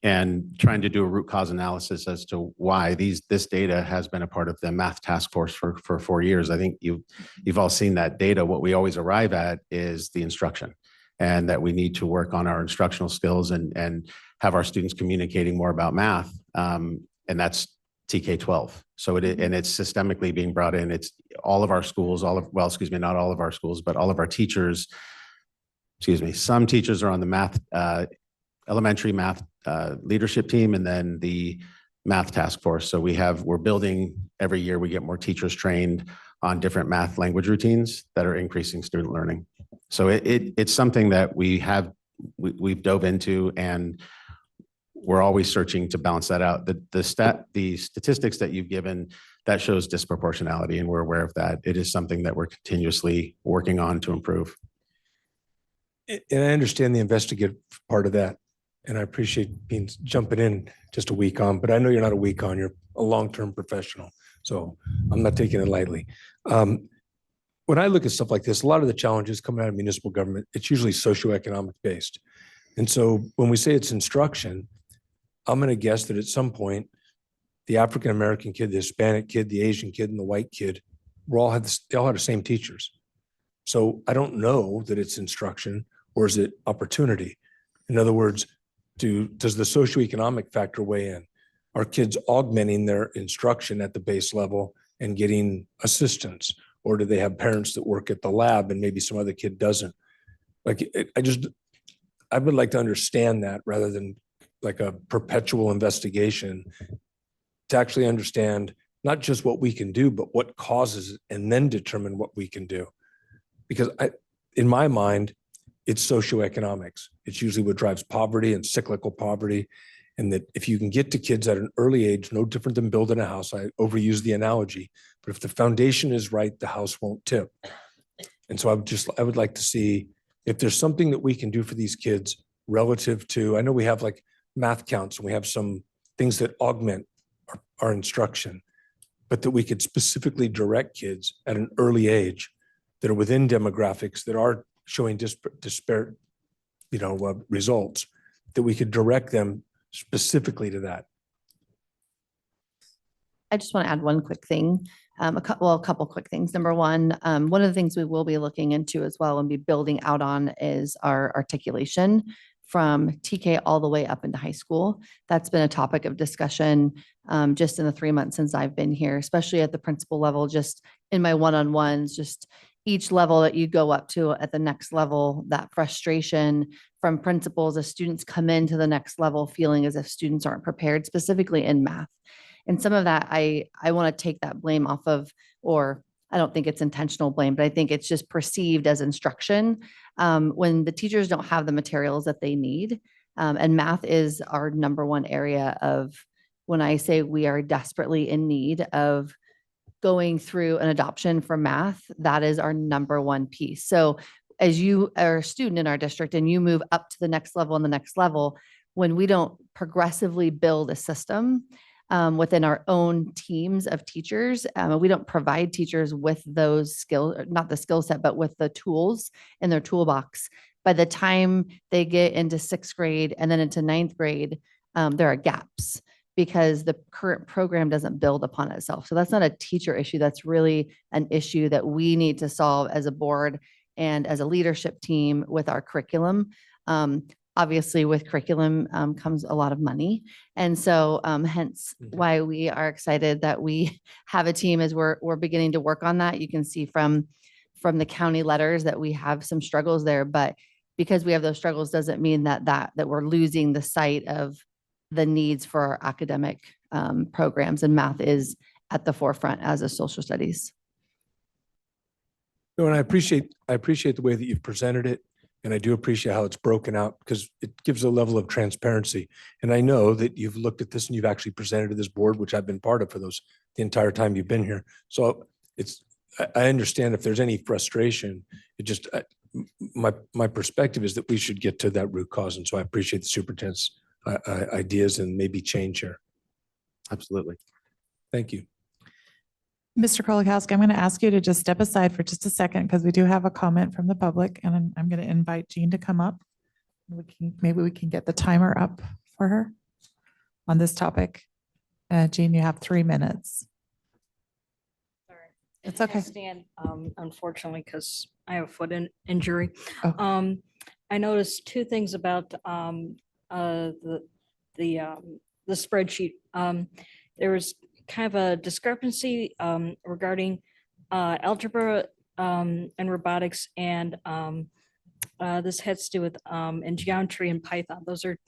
and trying to do a root cause analysis as to why this data has been a part of the math task force for 4 years. I think you've all seen that data. What we always arrive at is the instruction, and that we need to work on our instructional skills and have our students communicating more about math. And that's TK-12. So it's systemically being brought in. It's all of our schools, not all of our schools, but all of our teachers, some teachers are on the math, elementary math leadership team, and then the math task force. So we're building every year, we get more teachers trained on different math language routines that are increasing student learning. So it's something that we've dove into, and we're always searching to balance that out. The statistics that you've given, that shows disproportionality, and we're aware of that. It is something that we're continuously working on to improve. And I understand the investigative part of that. And I appreciate jumping in just a week on, but I know you're not a week on, you're a long-term professional. So I'm not taking it lightly. When I look at stuff like this, a lot of the challenges coming out of municipal government, it's usually socioeconomic based. And so when we say it's instruction, I'm going to guess that at some point, the African-American kid, the Hispanic kid, the Asian kid, and the white kid, they all had the same teachers. So I don't know that it's instruction, or is it opportunity? In other words, does the socioeconomic factor weigh in? Are kids augmenting their instruction at the base level and getting assistance? Or do they have parents that work at the lab and maybe some other kid doesn't? Like, I would like to understand that rather than like a perpetual investigation, to actually understand not just what we can do, but what causes it, and then determine what we can do. Because in my mind, it's socioeconomics. It's usually what drives poverty and cyclical poverty. And that if you can get to kids at an early age, no different than building a house, I overuse the analogy, but if the foundation is right, the house won't tip. And so I would like to see if there's something that we can do for these kids relative to, I know we have like math counts and we have some things that augment our instruction, but that we could specifically direct kids at an early age that are within demographics that are showing disparate, results, that we could direct them specifically to that. I just want to add one quick thing, a couple quick things. Number one, one of the things we will be looking into as well and be building out on is our articulation from TK all the way up into high school. That's been a topic of discussion just in the 3 months since I've been here, especially at the principal level, just in my one-on-ones, just each level that you go up to at the next level, that frustration from principals as students come into the next level feeling as if students aren't prepared, specifically in math. And some of that, I want to take that blame off of, or I don't think it's intentional blame, but I think it's just perceived as instruction when the teachers don't have the materials that they need. And math is our number one area of, when I say we are desperately in need of going through an adoption for math, that is our number one piece. So as you are a student in our district and you move up to the next level and the next level, when we don't progressively build a system within our own teams of teachers, we don't provide teachers with those skills, not the skill set, but with the tools in their toolbox. By the time they get into 6th grade and then into 9th grade, there are gaps because the current program doesn't build upon itself. So that's not a teacher issue. That's really an issue that we need to solve as a board and as a leadership team with our curriculum. Obviously, with curriculum comes a lot of money. And so hence why we are excited that we have a team as we're beginning to work on that. You can see from the county letters that we have some struggles there, but because we have those struggles doesn't mean that we're losing the sight of the needs for our academic programs, and math is at the forefront as a social studies. No, and I appreciate the way that you've presented it. And I do appreciate how it's broken out because it gives a level of transparency. And I know that you've looked at this and you've actually presented to this board, which I've been part of for the entire time you've been here. So I understand if there's any frustration, it just, my perspective is that we should get to that root cause. And so I appreciate the superintendent's ideas and maybe change here. Absolutely. Thank you. Mr. Kolakowski, I'm going to ask you to just step aside for just a second because we do have a comment from the public, and I'm going to invite Jean to come up. Maybe we can get the timer up for her on this topic. Jean, you have 3 minutes. Sorry. It's okay. I stand, unfortunately, because I have a foot injury. Oh. I noticed 2 things about the spreadsheet. There was kind of a discrepancy regarding algebra and robotics, and this has to do with and geometry and Python. Those are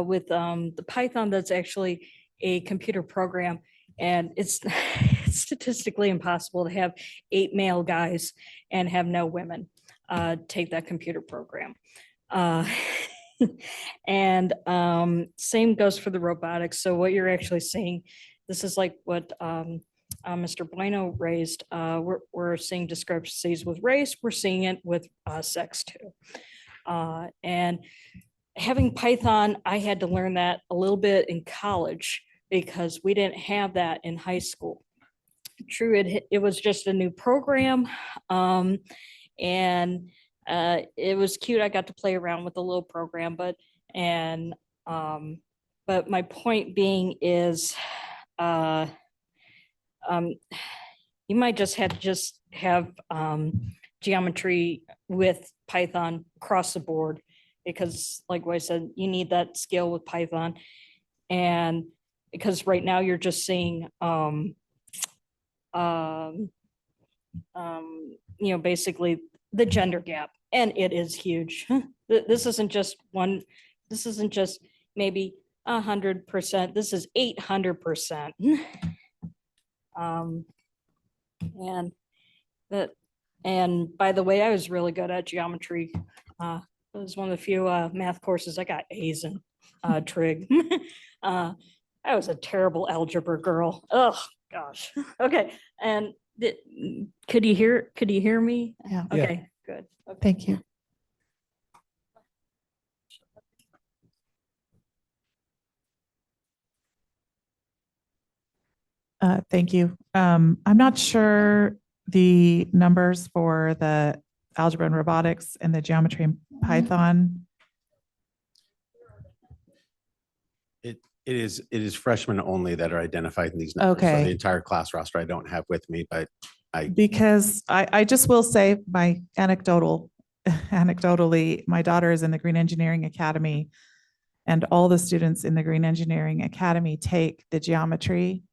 with the Python, that's actually a computer program, and it's statistically impossible to have 8 male guys and have no women take that computer program. And same goes for the robotics. So what you're actually seeing, this is like what Mr. Bueno raised. We're seeing discrepancies with race. We're seeing it with sex too. And having Python, I had to learn that a little bit in college because we didn't have that in high school. True, it was just a new program. And it was cute. I got to play around with the little program, but my point being is, you might just have geometry with Python across the board, because like what I said, you need that skill with Python. And because right now you're just seeing, basically the gender gap, and it is huge. This isn't just maybe 100%. This is 800%. And by the way, I was really good at geometry. It was one of the few math courses I got A's in, trig. I was a terrible algebra girl. Oh gosh. Okay. And could you hear me? Yeah. Okay, good. Okay. Thank you. Thank you. I'm not sure the numbers for the algebra and robotics and the geometry and Python. It is freshmen only that are identified in these numbers. So Okay. the entire class roster I don't have with me, but Because I just will say anecdotally, my daughter is in the Green Engineering Academy, and all the students in the Green Engineering Academy take the geometry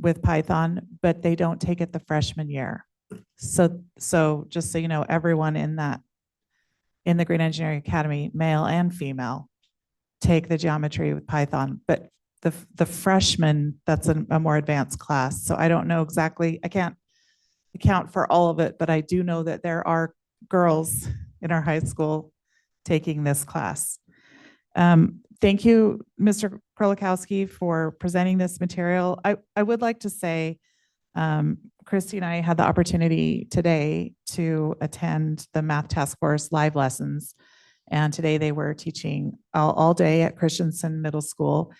with Python, but they don't take it the freshman year. So just so you know, everyone in the Green Engineering Academy, male and female, take the geometry with Python, but the freshman, that's a more advanced class. So I don't know exactly, I can't account for all of it, but I do know that there are girls in our high school taking this class. Thank you, Mr. Krolakowski, for presenting this material. I would like to say Christy and I had the opportunity today to attend the math task force live lessons. And today they were teaching all day at Christensen Middle School.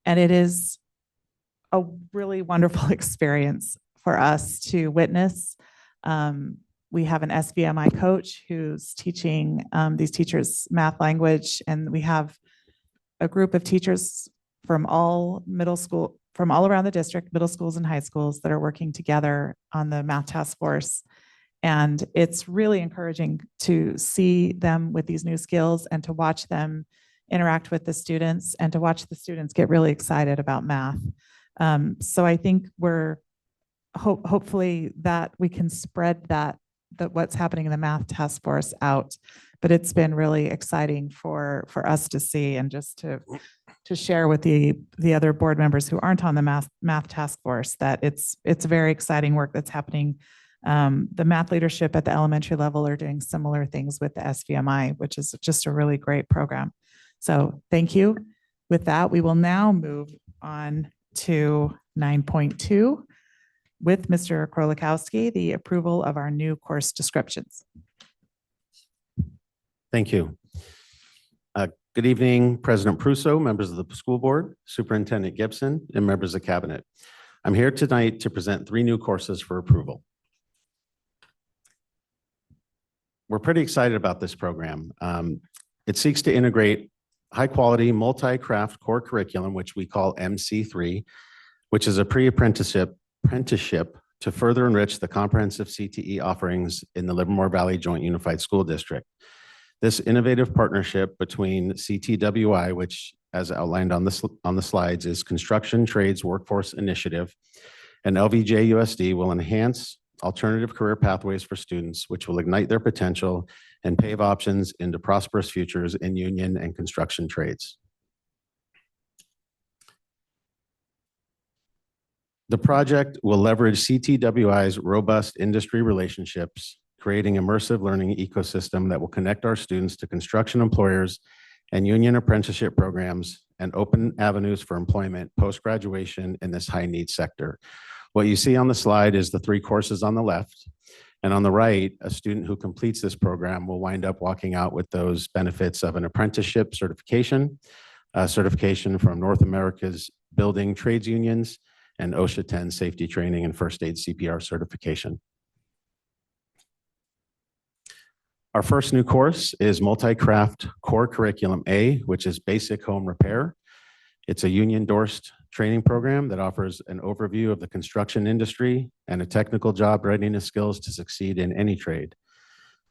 And it is a really wonderful experience for us to witness. We have an SVMI coach who's teaching these teachers math language, and we have a group of teachers from all around the district, middle schools and high schools, that are working together on the math task force. And it's really encouraging to see them with these new skills and to watch them interact with the students and to watch the students get really excited about math. So I think we're hopefully that we can spread that what's happening in the math task force out. But it's been really exciting for us to see, and just to share with the other board members who aren't on the math task force, that it's very exciting work that's happening. The math leadership at the elementary level are doing similar things with the SVMI, which is just a really great program. So thank you. With that, we will now move on to 9.2 with Mr. Krolikowski, the approval of our new course descriptions. Thank you. Good evening, President Prusso, members of the school board, Superintendent Gibson, and members of cabinet. I'm here tonight to present 3 new courses for approval. We're pretty excited about this program. It seeks to integrate high-quality multi-craft core curriculum, which we call MC3, which is a pre-apprenticeship to further enrich the comprehensive CTE offerings in the Livermore Valley Joint Unified School District. This innovative partnership between CTWI, which, as outlined on the slides, is Construction Trades Workforce Initiative, and LVJUSD will enhance alternative career pathways for students, which will ignite their potential and pave options into prosperous futures in union and construction trades. The project will leverage CTWI's robust industry relationships, creating immersive learning ecosystem that will connect our students to construction employers and union apprenticeship programs and open avenues for employment post-graduation in this high-need sector. What you see on the slide is the 3 courses on the left, and on the right, a student who completes this program will wind up walking out with those benefits of an apprenticeship certification, certification from North America's building trades unions, and OSHA 10 safety training and first aid CPR certification. Our first new course is Multi-Craft Core Curriculum A, which is Basic Home Repair. It's a union-endorsed training program that offers an overview of the construction industry and a technical job readiness skills to succeed in any trade.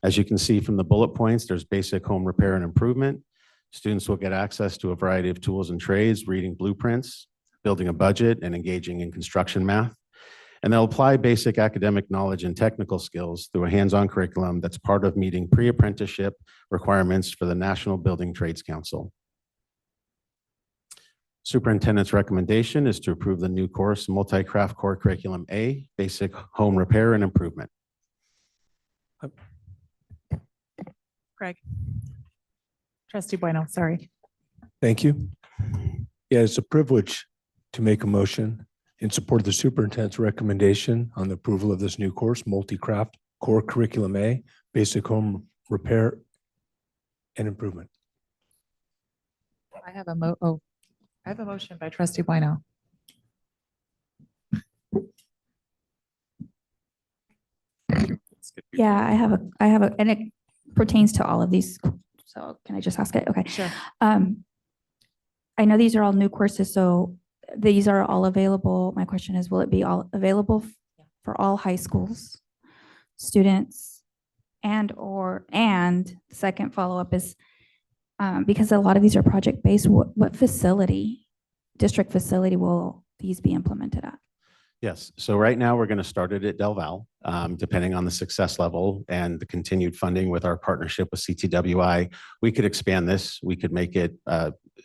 As you can see from the bullet points, there's basic home repair and improvement. Students will get access to a variety of tools and trades, reading blueprints, building a budget, and engaging in construction math. And they'll apply basic academic knowledge and technical skills through a hands-on curriculum that's part of meeting pre-apprenticeship requirements for the National Building Trades Council. Superintendent's recommendation is to approve the new course, Multi-Craft Core Curriculum A, Basic Home Repair and Improvement. Craig. Trustee Bueno, sorry. Thank you. Yeah, it's a privilege to make a motion in support of the superintendent's recommendation on the approval of this new course, Multi-Craft Core Curriculum A, Basic Home Repair and Improvement. I have a motion by Trustee Bueno. Yeah, I have a, and it pertains to all of these. So can I just ask it? Okay. Sure. I know these are all new courses, so these are all available. My question is, will it be all available for all high schools, students, and the second follow-up is, because a lot of these are project-based, what district facility will these be implemented at? Yes, so right now we're going to start it at Del Val, depending on the success level and the continued funding with our partnership with CTWI. We could expand this, we could make it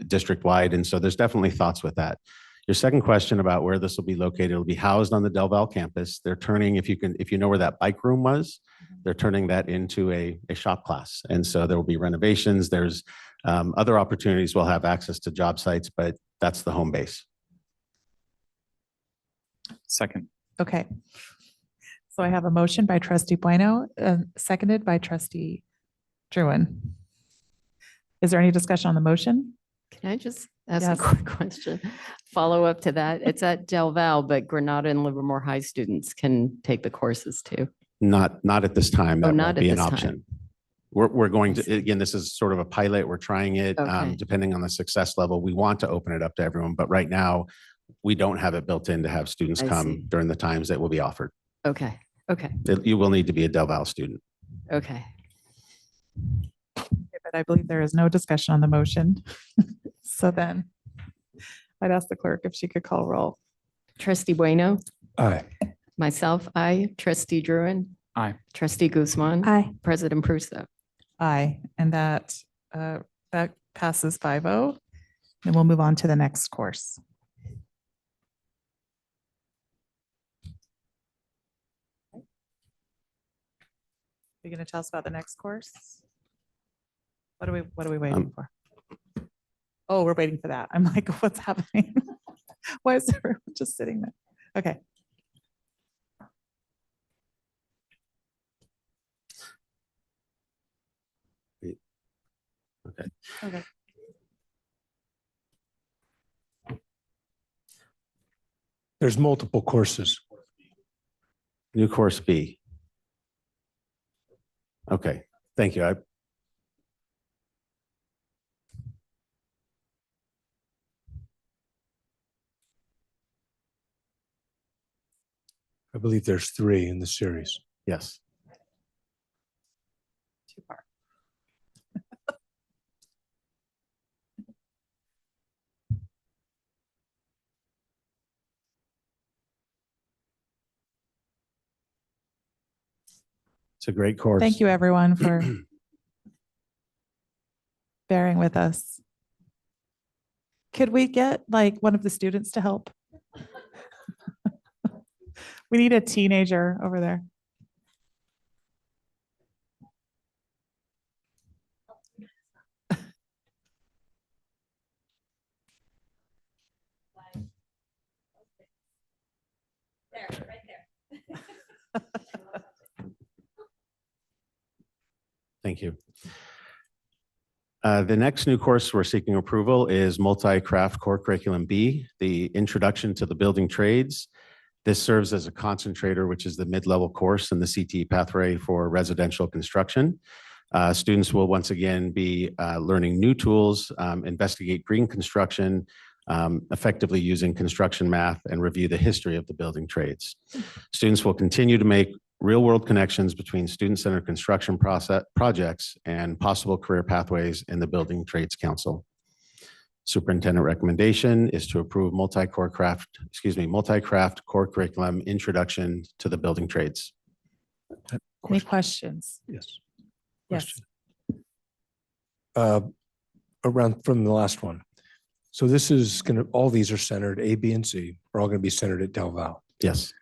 district-wide, and so there's definitely thoughts with that. Your second question about where this will be located, it'll be housed on the Del Val campus. They're turning, if you know where that bike room was, they're turning that into a shop class. And so there will be renovations. There's other opportunities. We'll have access to job sites, but that's the home base. Second. Okay. So I have a motion by trustee Bueno, seconded by trustee Druin. Is there any discussion on the motion? Can I just ask a Yes. quick question? Follow up to that. It's at Del Val, but Granada and Livermore High students can take the courses too. Not at this time. Oh, That not won't at be an this time. option. We're going to, again, this is sort of a pilot. We're trying it, Okay. depending on the success level. We want to open it up to everyone, but right now we don't have it built in to have students I come see. during the times that will be offered. Okay, okay, You will need to be a Del Val student. okay. But I believe there is no discussion on the motion. So then I'd ask the clerk if she could call roll. Trustee Bueno, Aye. myself, aye. Trustee Druin, Aye. trustee Guzman. Aye. President Pruso. Aye, and that passes 5-0. And we'll move on to the next course. You're going to tell us about the next course? What are we waiting for? Oh, we're waiting for that. I'm like, what's happening? Why is everyone just sitting there? Okay. Okay. Okay. There's multiple courses. New course B. Okay, thank you. I believe there's 3 in the series. Yes. Too far. It's a great course. Thank you, everyone, for bearing with us. Could we get like one of the students to help? We need a teenager over there. Thank you. The next new course we're seeking approval is Multi-Craft Core Curriculum B, the Introduction to the Building Trades. This serves as a concentrator, which is the mid-level course in the CTE pathway for residential construction. Students will once again be learning new tools, investigate green construction, effectively using construction math, and review the history of the building trades. Students will continue to make real-world connections between student-centered construction projects and possible career pathways in the Building Trades Council. Superintendent recommendation is to approve multi-craft core curriculum introduction to the building trades. Any questions? Yes. Yes. Around from the last one. So this is all these are centered, A, B, and C are all going to be centered at Del Val. Yes.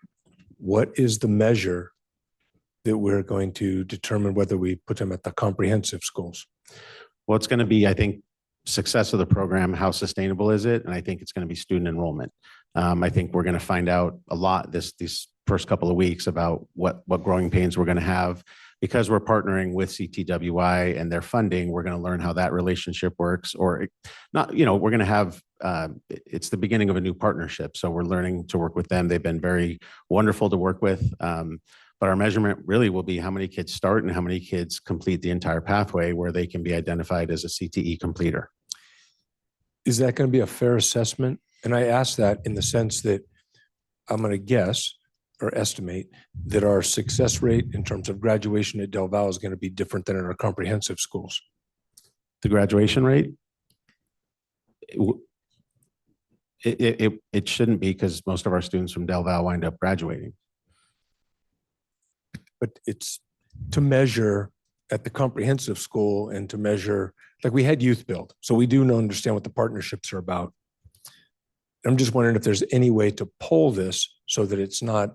What is the measure that we're going to determine whether we put them at the comprehensive schools? Well, it's going to be, I think, success of the program, how sustainable is it? And I think it's going to be student enrollment. I think we're going to find out a lot these first couple of weeks about what growing pains we're going to have. Because we're partnering with CTWI and their funding, we're going to learn how that relationship works, or not, we're going to have, it's the beginning of a new partnership. So we're learning to work with them. They've been very wonderful to work with. But our measurement really will be how many kids start and how many kids complete the entire pathway where they can be identified as a CTE completer. Is that going to be a fair assessment? And I ask that in the sense that I'm going to guess or estimate that our success rate in terms of graduation at Del Val is going to be different than in our comprehensive schools. The graduation rate? It shouldn't be, because most of our students from Del Val wind up graduating. But it's to measure at the comprehensive school and to measure, like we had youth build. So we do understand what the partnerships are about. I'm just wondering if there's any way to poll this so that it's not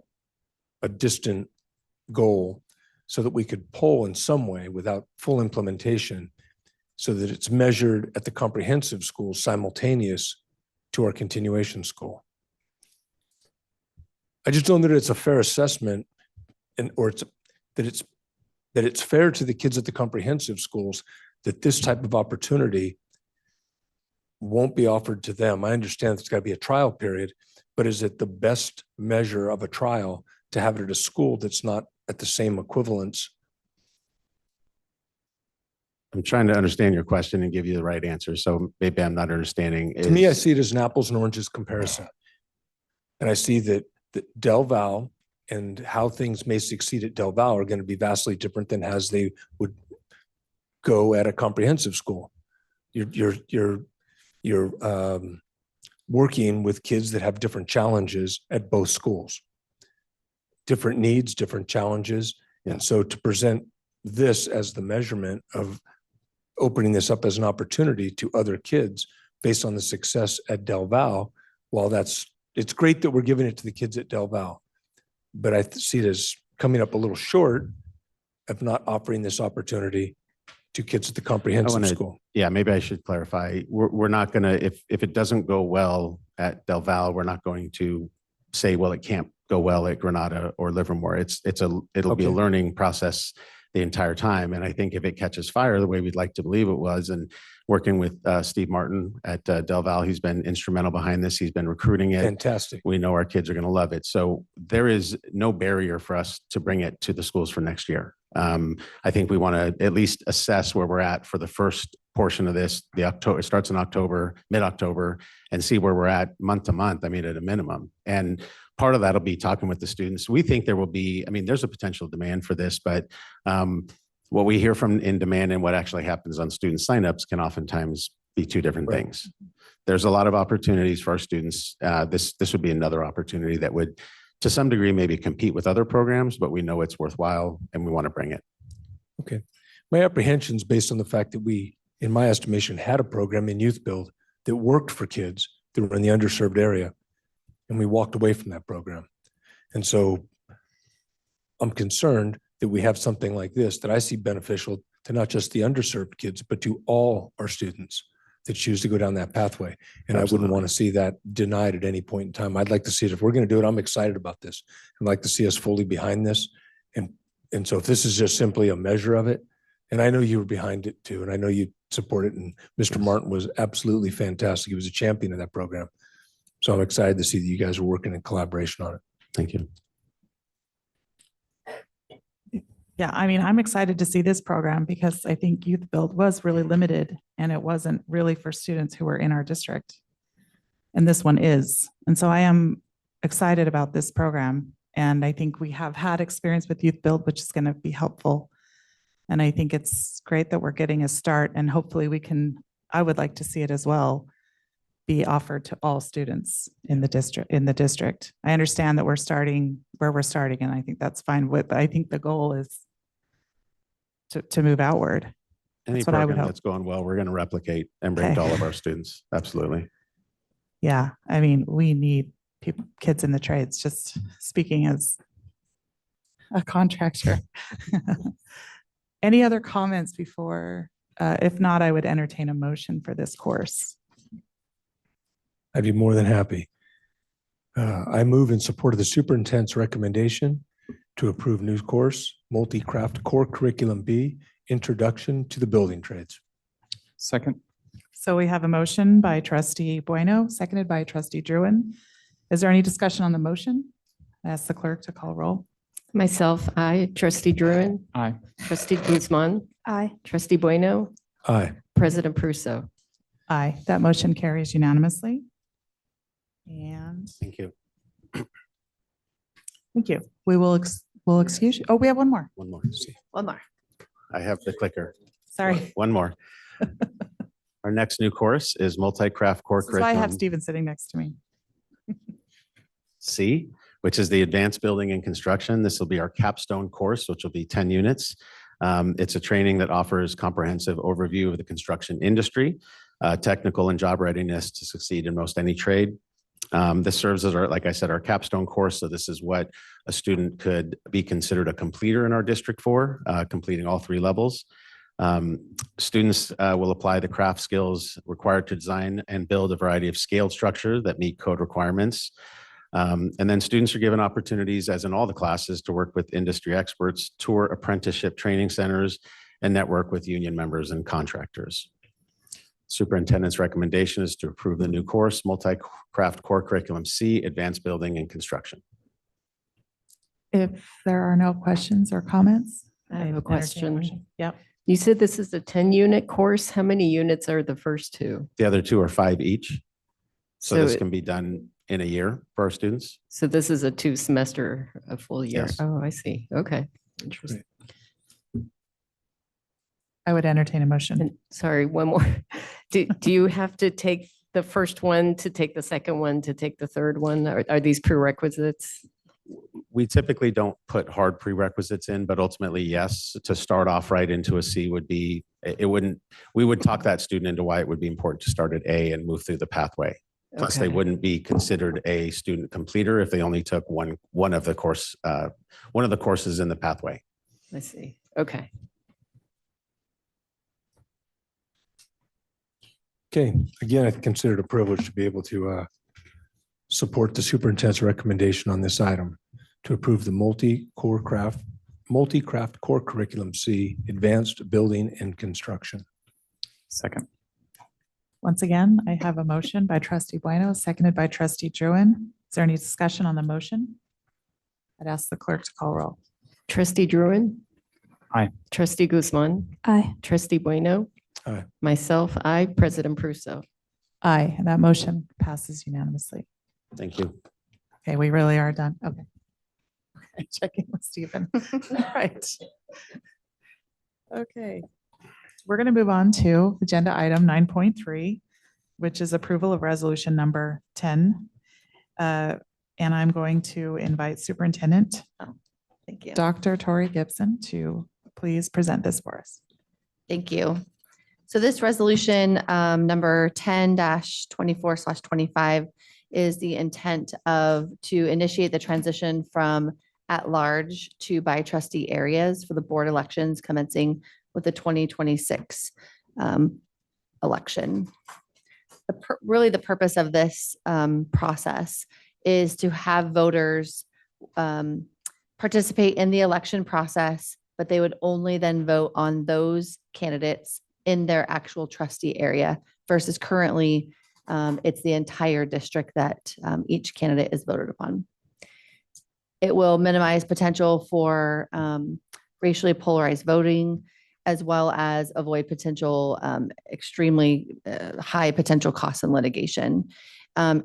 a distant goal, so that we could poll in some way without full implementation, so that it's measured at the comprehensive school simultaneous to our continuation school. I just don't know that it's a fair assessment or that it's fair to the kids at the comprehensive schools that this type of opportunity won't be offered to them. I understand it's got to be a trial period, but is it the best measure of a trial to have it at a school that's not at the same equivalence? I'm trying to understand your question and give you the right answer. So maybe I'm not understanding. To me, I see it as an apples and oranges comparison. And I see that Del Val and how things may succeed at Del Val are going to be vastly different than as they would go at a comprehensive school. You're working with kids that have different challenges at both schools, different needs, different challenges. And so to present this as the measurement of opening this up as an opportunity to other kids based on the success at Del Val, while it's great that we're giving it to the kids at Del Val, but I see it as coming up a little short of not offering this opportunity to kids at the comprehensive school. Yeah, maybe I should clarify. We're not going to, if it doesn't go well at Del Val, we're not going to say, well, it can't go well at Granada or Livermore. It'll be a learning process the entire time. And I think if it catches fire the way we'd like to believe it was, and working with Steve Martin at Del Val, he's been instrumental behind this. He's been recruiting it. Fantastic. We know our kids are going to love it. So there is no barrier for us to bring it to the schools for next year. I think we want to at least assess where we're at for the first portion of this. It starts in October, mid-October, and see where we're at month to month. I mean, at a minimum. And part of that'll be talking with the students. We think there will be, there's a potential demand for this, but what we hear from in demand and what actually happens on student signups can oftentimes be two different things. There's a lot of opportunities for our students. This would be another opportunity that would, to some degree, maybe compete with other programs, but we know it's worthwhile and we want to bring it. Okay. My apprehensions based on the fact that we, in my estimation, had a program in Youth Build that worked for kids that were in the underserved area, and we walked away from that program. And so I'm concerned that we have something like this that I see beneficial to not just the underserved kids, but to all our students that choose to go down that pathway. And I wouldn't want to see that denied at any point in time. I'd like to see it. If we're going to do it, I'm excited about this. I'd like to see us fully behind this. And so if this is just simply a measure of it, and I know you were behind it too, and I know you support it, and Mr. Martin was absolutely fantastic. He was a champion of that program. So I'm excited to see that you guys are working in collaboration on it. Thank you. Yeah, I'm excited to see this program because I think Youth Build was really limited and it wasn't really for students who were in our district. And this one is. And so I am excited about this program. And I think we have had experience with Youth Build, which is going to be helpful. And I think it's great that we're getting a start, and hopefully I would like to see it as well be offered to all students in the district. I understand that we're starting where we're starting, and I think that's fine but I think the goal is to move outward. Any That's what I would program hope. that's going well, we're going to replicate and bring to all of our students. Absolutely. Yeah, we need kids in the trades, just speaking as a contractor. Any other comments before? If not, I would entertain a motion for this course. I'd be more than happy. I move in support of the superintendent's recommendation to approve new course, Multi-Craft Core Curriculum B, Introduction to the Building Trades. Second. So we have a motion by trustee Bueno, seconded by trustee Druin. Is there any discussion on the motion? I ask the clerk to call roll. Myself, aye. Trustee Druin, Aye. trustee Guzman, Aye. trustee Bueno, Aye. President Prusso. Aye, that motion carries unanimously. And Thank you. thank you. We'll excuse you. Oh, we have one more. One more. One more. I have the clicker. Sorry. One more. Our next new course is Multi-Craft Core This is why I have Curriculum Steven sitting next to me. C, which is the Advanced Building and Construction. This will be our capstone course, which will be 10 units. It's a training that offers comprehensive overview of the construction industry, technical and job readiness to succeed in most any trade. This serves as like I said, our capstone course. So this is what a student could be considered a completer in our district for, completing all 3 levels. Students will apply the craft skills required to design and build a variety of scaled structures that meet code requirements. And then students are given opportunities, as in all the classes, to work with industry experts, tour apprenticeship training centers, and network with union members and contractors. Superintendent's recommendation is to approve the new course, Multi-Craft Core Curriculum C, Advanced Building and Construction. If there are no questions or comments. I have a entertain question. motion. Yep. You said this is a 10-unit course. How many units are the first two? The other two are 5 each. So So this it- can be done in a year for our students. So this is a 2-semester, a full year. Yes. Oh, I see. Okay. Interesting. I would entertain a motion. And sorry, one more. Do you have to take the first one to take the second one to take the third one? Are these prerequisites? We typically don't put hard prerequisites in, but ultimately, yes, to start off right into a C would be, we would talk that student into why it would be important to start at A and move through the pathway. Plus, they Okay. wouldn't be considered a student completer if they only took one of the courses in the pathway. I see. Okay. Okay, again, I consider it a privilege to be able to support the superintendent's recommendation on this item to approve the multi-craft core curriculum C, advanced building and construction. Second. Once again, I have a motion by trustee Bueno, seconded by trustee Druin. Is there any discussion on the motion? I'd ask the clerk to call roll. Trustee Druin? Aye. Trustee Guzman? Aye. Trustee Bueno? Aye. Myself, aye. President Prusso. Aye, and that motion passes unanimously. Thank you. Okay, we really are done. Okay. Checking with Stephen. Right. Okay. We're going to move on to agenda item 9.3, which is approval of resolution number 10. And I'm going to invite Superintendent Thank you. Dr. Tori Gibson to please present this for us. Thank you. So this resolution number 10-24/25 is the intent to initiate the transition from at-large to by trustee areas for the board elections commencing with the 2026 election. Really, the purpose of this process is to have voters participate in the election process, but they would only then vote on those candidates in their actual trustee area versus currently it's the entire district that each candidate is voted upon. It will minimize potential for racially polarized voting, as well as avoid potential extremely high potential costs and litigation.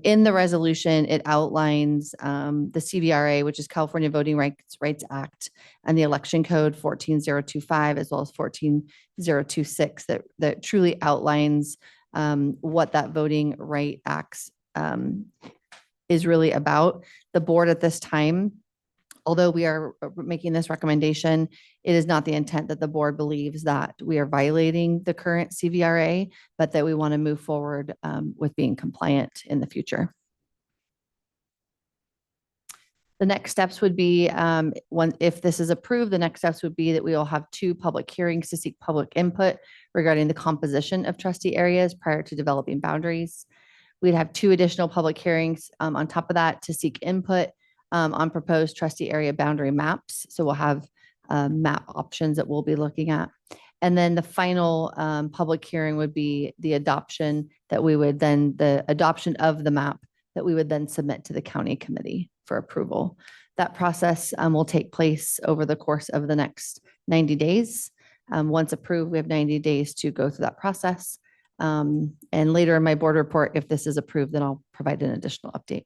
In the resolution, it outlines the CVRA, which is California Voting Rights Act, and the Election Code 14025, as well as 14026, that truly outlines what that Voting Right Acts is really about. The board at this time, although we are making this recommendation, it is not the intent that the board believes that we are violating the current CVRA, but that we want to move forward with being compliant in the future. The next steps would be, if this is approved, the next steps would be that we will have 2 public hearings to seek public input regarding the composition of trustee areas prior to developing boundaries. We'd have 2 additional public hearings on top of that to seek input on proposed trustee area boundary maps. So we'll have map options that we'll be looking at. And then the final public hearing would be the adoption of the map that we would then submit to the county committee for approval. That process will take place over the course of the next 90 days. Once approved, we have 90 days to go through that process. And later in my board report, if this is approved, then I'll provide an additional update.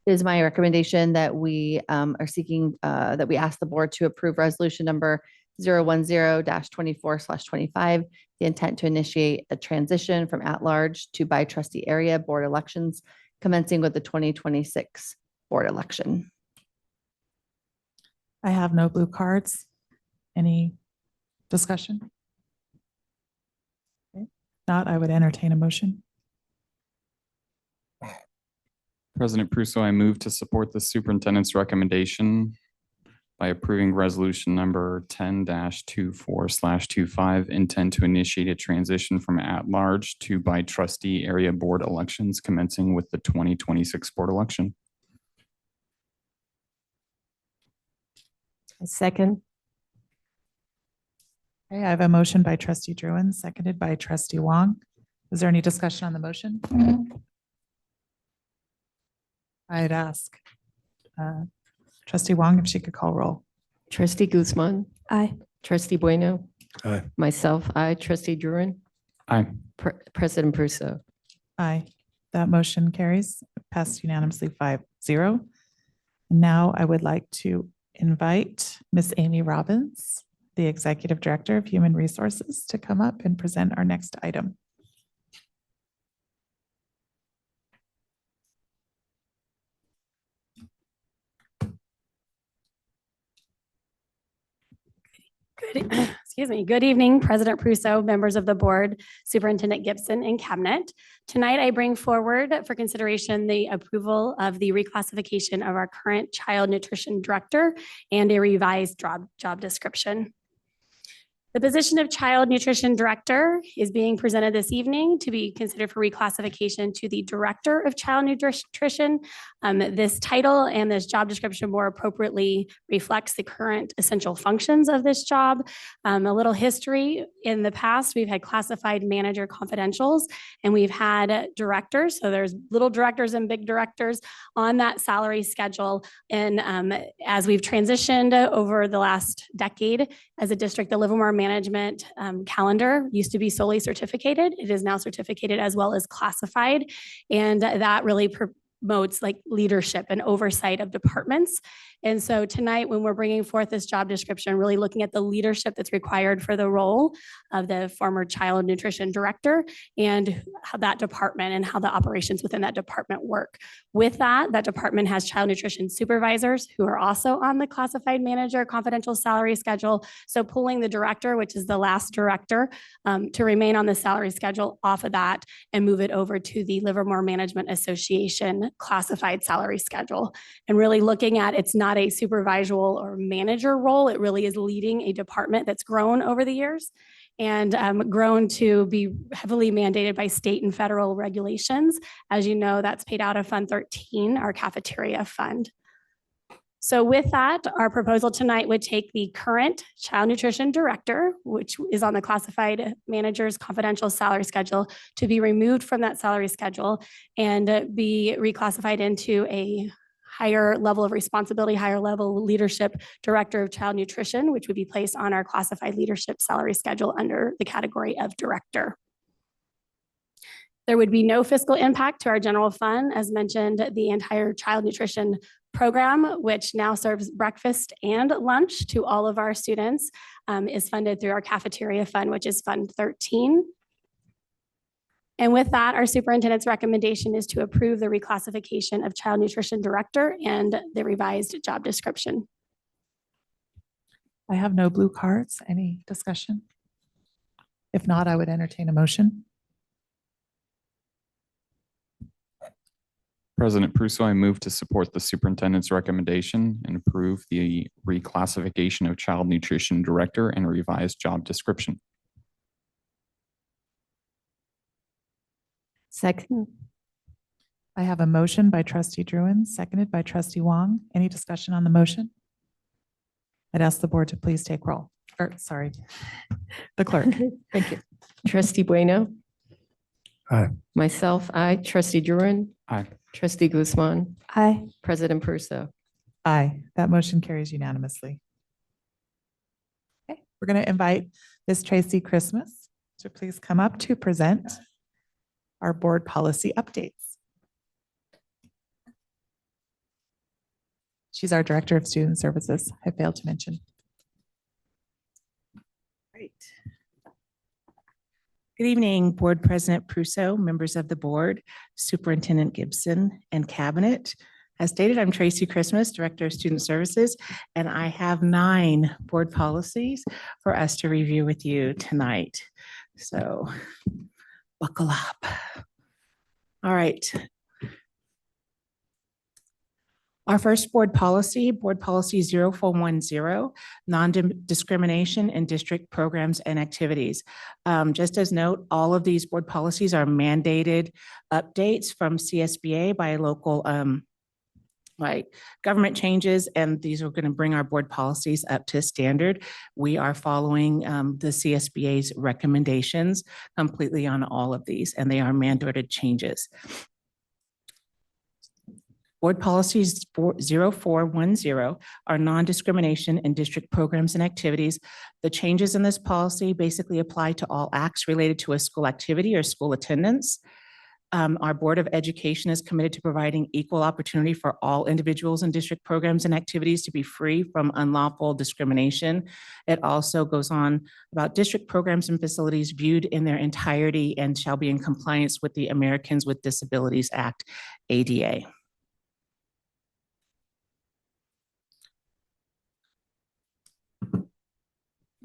It is my recommendation that we are seeking, that we ask the board to approve resolution number 010-24/25, the intent to initiate a transition from at-large to by trustee area board elections commencing with the 2026 board election. I have no blue cards. Any discussion? Okay. Not, I would entertain a motion. President Prusso, I move to support the superintendent's recommendation by approving resolution number 10-24/25, intend to initiate a transition from at-large to by trustee area board elections commencing with the 2026 board election. Second. Okay, I have a motion by trustee Druin, seconded by trustee Wong. Is there any discussion on the motion? I'd ask trustee Wong if she could call roll. Trustee Guzman. Aye. Trustee Bueno. Aye. Myself, aye. Trustee Drurin. Aye. President Prusso. Aye. That motion carries, passed unanimously 5-0. Now I would like to invite Miss Amy Robbins, the Executive Director of Human Resources, to come up and present our next item. Excuse me. Good evening, President Prusso, members of the board, Superintendent Gibson, and Cabinet. Tonight, I bring forward for consideration the approval of the reclassification of our current child nutrition director and a revised job description. The position of Child Nutrition Director is being presented this evening to be considered for reclassification to the Director of Child Nutrition. This title and this job description more appropriately reflects the current essential functions of this job. A little history: in the past, we've had classified manager confidentials, and we've had directors. So there's little directors and big directors on that salary schedule. And as we've transitioned over the last decade as a district, the Livermore management calendar used to be solely certificated. It is now certificated as well as classified. And that really promotes like leadership and oversight of departments. And so tonight, when we're bringing forth this job description, really looking at the leadership that's required for the role of the former child nutrition director and how that department and how the operations within that department work. With that, that department has child nutrition supervisors who are also on the classified manager confidential salary schedule. So pulling the director, which is the last director, to remain on the salary schedule off of that and move it over to the Livermore Management Association classified salary schedule. And really looking at, it's not a supervisory or manager role. It really is leading a department that's grown over the years and grown to be heavily mandated by state and federal regulations. As you know, that's paid out of Fund 13, our cafeteria fund. So with that, our proposal tonight would take the current child nutrition director, which is on the classified manager's confidential salary schedule, to be removed from that salary schedule and be reclassified into a higher level of responsibility, higher level leadership director of child nutrition, which would be placed on our classified leadership salary schedule under the category of director. There would be no fiscal impact to our general fund. As mentioned, the entire child nutrition program, which now serves breakfast and lunch to all of our students, is funded through our cafeteria fund, which is Fund 13. And with that, our superintendent's recommendation is to approve the reclassification of child nutrition director and the revised job description. I have no blue cards. Any discussion? If not, I would entertain a motion. President Prusso, I move to support the superintendent's recommendation and approve the reclassification of child nutrition director and revised job description. Second. I have a motion by trustee Druin, seconded by trustee Wong. Any discussion on the motion? I'd ask the board to please take roll. Sorry, the clerk. Thank you. Trustee Bueno. Aye. Myself, aye. Trustee Drurin. Aye. Trustee Guzman. Aye. President Prusso. Aye, that motion carries unanimously. Okay, we're going to invite Ms. Tracy Christmas to please come up to present our board policy updates. She's our Director of Student Services. I failed to mention. Great. Good evening, Board President Prusso, members of the board, Superintendent Gibson, and Cabinet. As stated, I'm Tracy Christmas, Director of Student Services, and I have 9 board policies for us to review with you tonight. So buckle up. All right. Our first board policy 0410, non-discrimination in district programs and activities. Just as note, all of these board policies are mandated updates from CSBA by local government changes, and these are going to bring our board policies up to standard. We are following the CSBA's recommendations completely on all of these, and they are mandated changes. Board policies 0410 are non-discrimination in district programs and activities. The changes in this policy basically apply to all acts related to a school activity or school attendance. Our Board of Education is committed to providing equal opportunity for all individuals in district programs and activities to be free from unlawful discrimination. It also goes on about district programs and facilities viewed in their entirety and shall be in compliance with the Americans with Disabilities Act, ADA.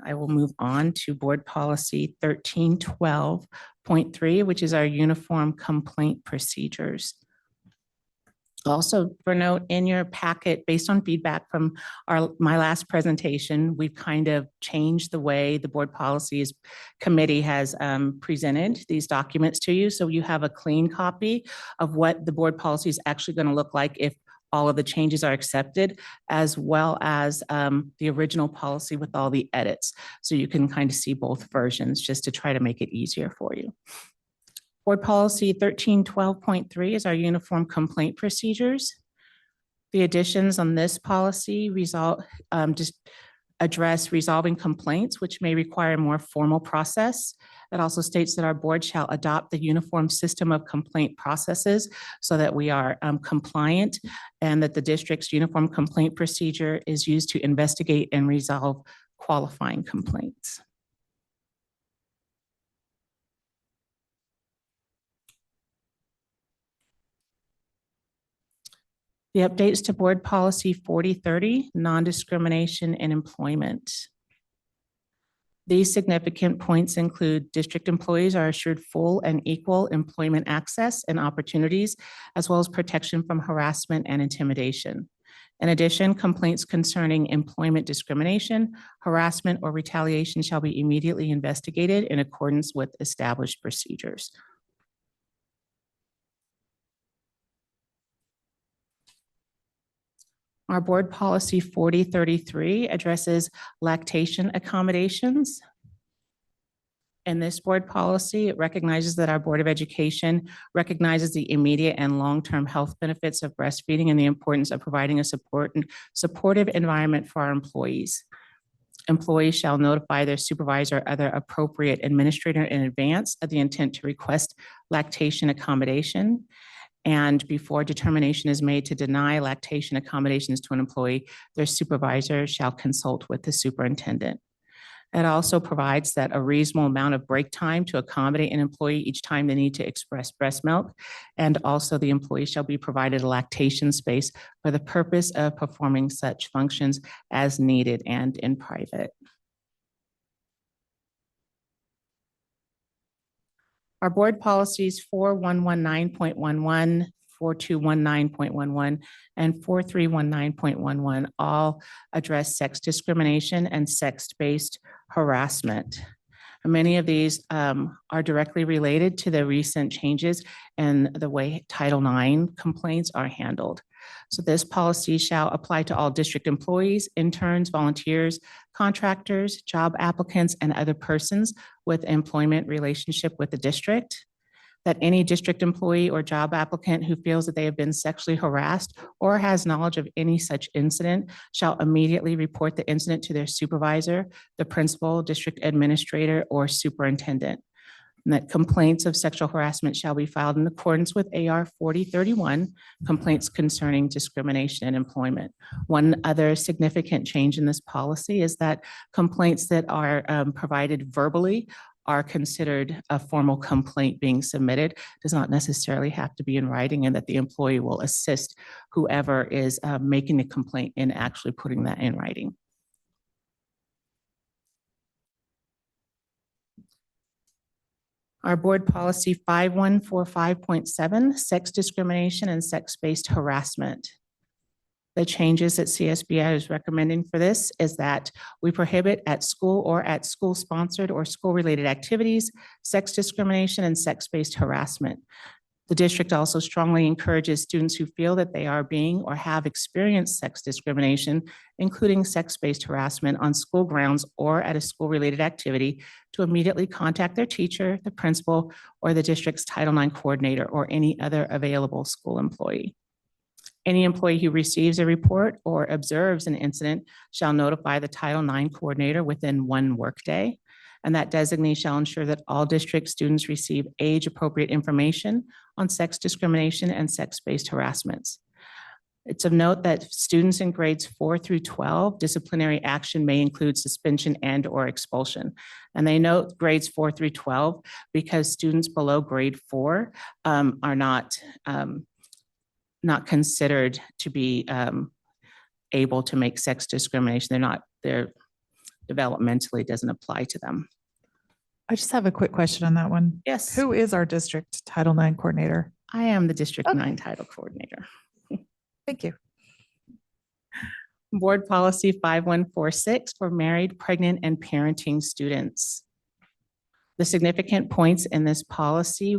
I will move on to board policy 1312.3, which is our uniform complaint procedures. Also, for note in your packet, based on feedback from my last presentation, we've kind of changed the way the board policies committee has presented these documents to you. So you have a clean copy of what the board policy is actually going to look like if all of the changes are accepted, as well as the original policy with all the edits. So you can kind of see both versions just to try to make it easier for you. Board policy 1312.3 is our uniform complaint procedures. The additions on this policy just address resolving complaints, which may require a more formal process. It also states that our board shall adopt the uniform system of complaint processes so that we are compliant, and that the district's uniform complaint procedure is used to investigate and resolve qualifying complaints. The updates to board policy 4030, non-discrimination in employment. These significant points include district employees are assured full and equal employment access and opportunities, as well as protection from harassment and intimidation. In addition, complaints concerning employment discrimination, harassment, or retaliation shall be immediately investigated in accordance with established procedures. Our board policy 4033 addresses lactation accommodations. In this board policy, it recognizes that our Board of Education recognizes the immediate and long-term health benefits of breastfeeding and the importance of providing a supportive environment for our employees. Employees shall notify their supervisor or other appropriate administrator in advance of the intent to request lactation accommodation. And before determination is made to deny lactation accommodations to an employee, their supervisor shall consult with the superintendent. It also provides that a reasonable amount of break time to accommodate an employee each time they need to express breast milk. And also the employee shall be provided a lactation space for the purpose of performing such functions as needed and in private. Our board policies 4119.11, 4219.11, and 4319.11 all address sex discrimination and sex-based harassment. Many of these are directly related to the recent changes in the way Title IX complaints are handled. So this policy shall apply to all district employees, interns, volunteers, contractors, job applicants, and other persons with employment relationship with the district. That any district employee or job applicant who feels that they have been sexually harassed or has knowledge of any such incident shall immediately report the incident to their supervisor, the principal, district administrator, or superintendent. And that complaints of sexual harassment shall be filed in accordance with AR 4031, complaints concerning discrimination in employment. One other significant change in this policy is that complaints that are provided verbally are considered a formal complaint being submitted. Does not necessarily have to be in writing, and that the employee will assist whoever is making the complaint in actually putting that in writing. Our board policy 5145.7, sex discrimination and sex-based harassment. The changes that CSBI is recommending for this is that we prohibit at school or at school-sponsored or school-related activities, sex discrimination and sex-based harassment. The district also strongly encourages students who feel that they are being or have experienced sex discrimination, including sex-based harassment on school grounds or at a school-related activity, to immediately contact their teacher, the principal, or the district's Title IX coordinator or any other available school employee. Any employee who receives a report or observes an incident shall notify the Title IX coordinator within 1 workday, and that designee shall ensure that all district students receive age-appropriate information on sex discrimination and sex-based harassments. It's of note that students in grades 4 through 12, disciplinary action may include suspension and/or expulsion. And they note grades 4 through 12 because students below grade 4 are not considered to be able to make sex discrimination. They're developmentally doesn't apply to them. I just have a quick question on that one. Yes. Who is our district Title IX coordinator? I am the District 9 Title Coordinator. Thank you. Board Policy 5146 for married, pregnant, and parenting students. The significant points in this policy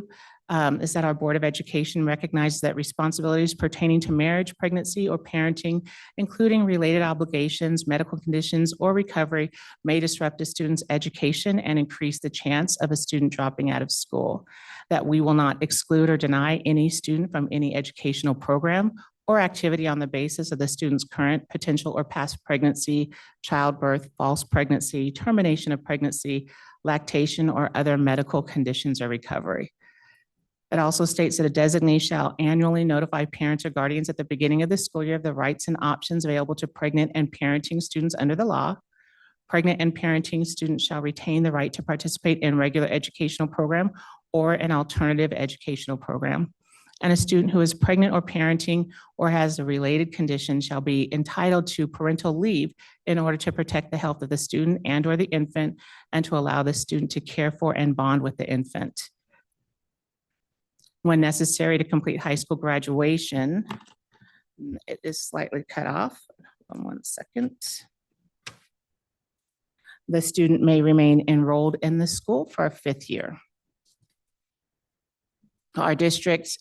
is that our Board of Education recognizes that responsibilities pertaining to marriage, pregnancy, or parenting, including related obligations, medical conditions, or recovery, may disrupt a student's education and increase the chance of a student dropping out of school. That we will not exclude or deny any student from any educational program or activity on the basis of the student's current, potential, or past pregnancy, childbirth, false pregnancy, termination of pregnancy, lactation, or other medical conditions or recovery. It also states that a designee shall annually notify parents or guardians at the beginning of the school year of the rights and options available to pregnant and parenting students under the law. Pregnant and parenting students shall retain the right to participate in regular educational program or an alternative educational program. And a student who is pregnant or parenting or has a related condition shall be entitled to parental leave in order to protect the health of the student and/or the infant and to allow the student to care for and bond with the infant. When necessary to complete high school graduation, it is slightly cut off. Hold on 1 second. The student may remain enrolled in the school for a 5th year. Our district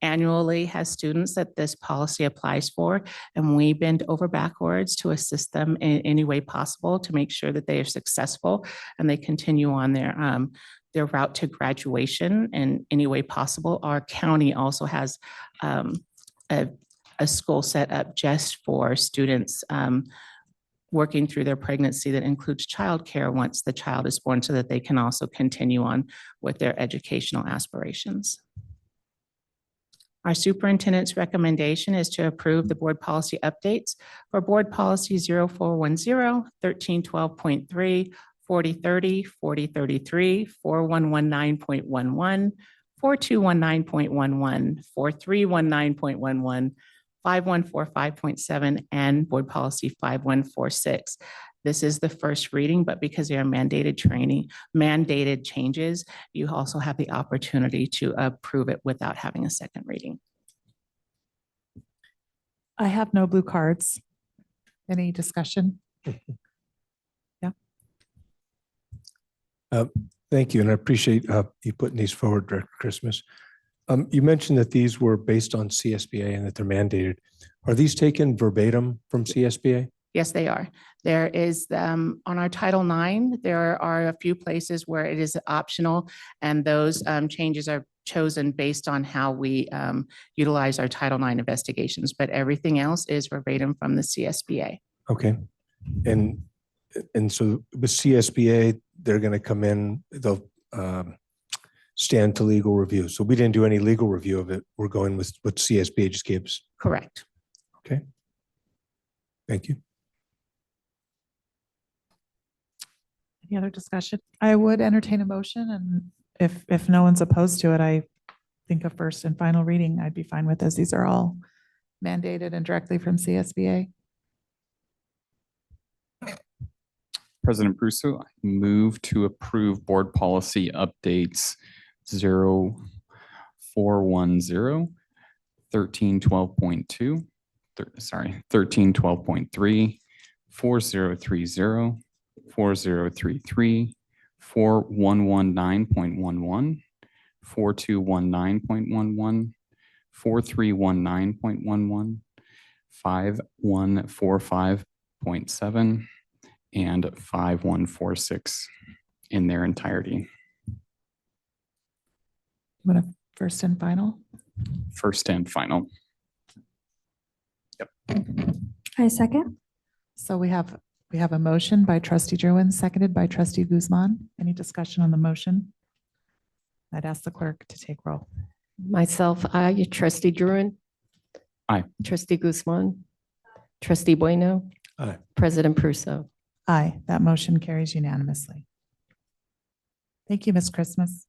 annually has students that this policy applies for, and we bend over backwards to assist them in any way possible to make sure that they are successful and they continue on their route to graduation in any way possible. Our county also has a school set up just for students working through their pregnancy that includes childcare once the child is born so that they can also continue on with their educational aspirations. Our superintendent's recommendation is to approve the board policy updates for board policy 0410, 1312.3, 4030, 4033, 4119.11, 4219.11, 4319.11, 5145.7, and board policy 5146. This is the first reading, but because they are mandated changes, you also have the opportunity to approve it without having a second reading. I have no blue cards. Any discussion? Thank you, and I appreciate you putting these forward, Director Christmas. You mentioned that these were based on CSBA and that they're mandated. Are these taken verbatim from CSBA? Yes, they are. There is, on our Title IX, there are a few places where it is optional, and those changes are chosen based on how we utilize our Title IX investigations, but everything else is verbatim from the CSBA. Okay. And so with CSBA, they're going to come in, they'll stand to legal review. So we didn't do any legal review of it. We're going with what CSBA just gives. Correct. Okay. Thank you. Any other discussion? I would entertain a motion, and if no one's opposed to it, I think a first and final reading I'd be fine with, as these are all mandated and directly from CSBA. President Prusso, I move to approve board policy updates 0410, 1312.2, 1312.3, 4030, 4033, 4119.11, 4219.11, 4319.11, 5145.7, and 5146 in their entirety. Want a first and final? First and final. I second. So we have a motion by trustee Druin, seconded by trustee Guzman. Any discussion on the motion? I'd ask the clerk to take roll. Myself, I, trustee Druin. Aye. Trustee Guzman. Trustee Bueno. Aye. President Prusso. Aye, that motion carries unanimously. Thank you, Ms. Christmas.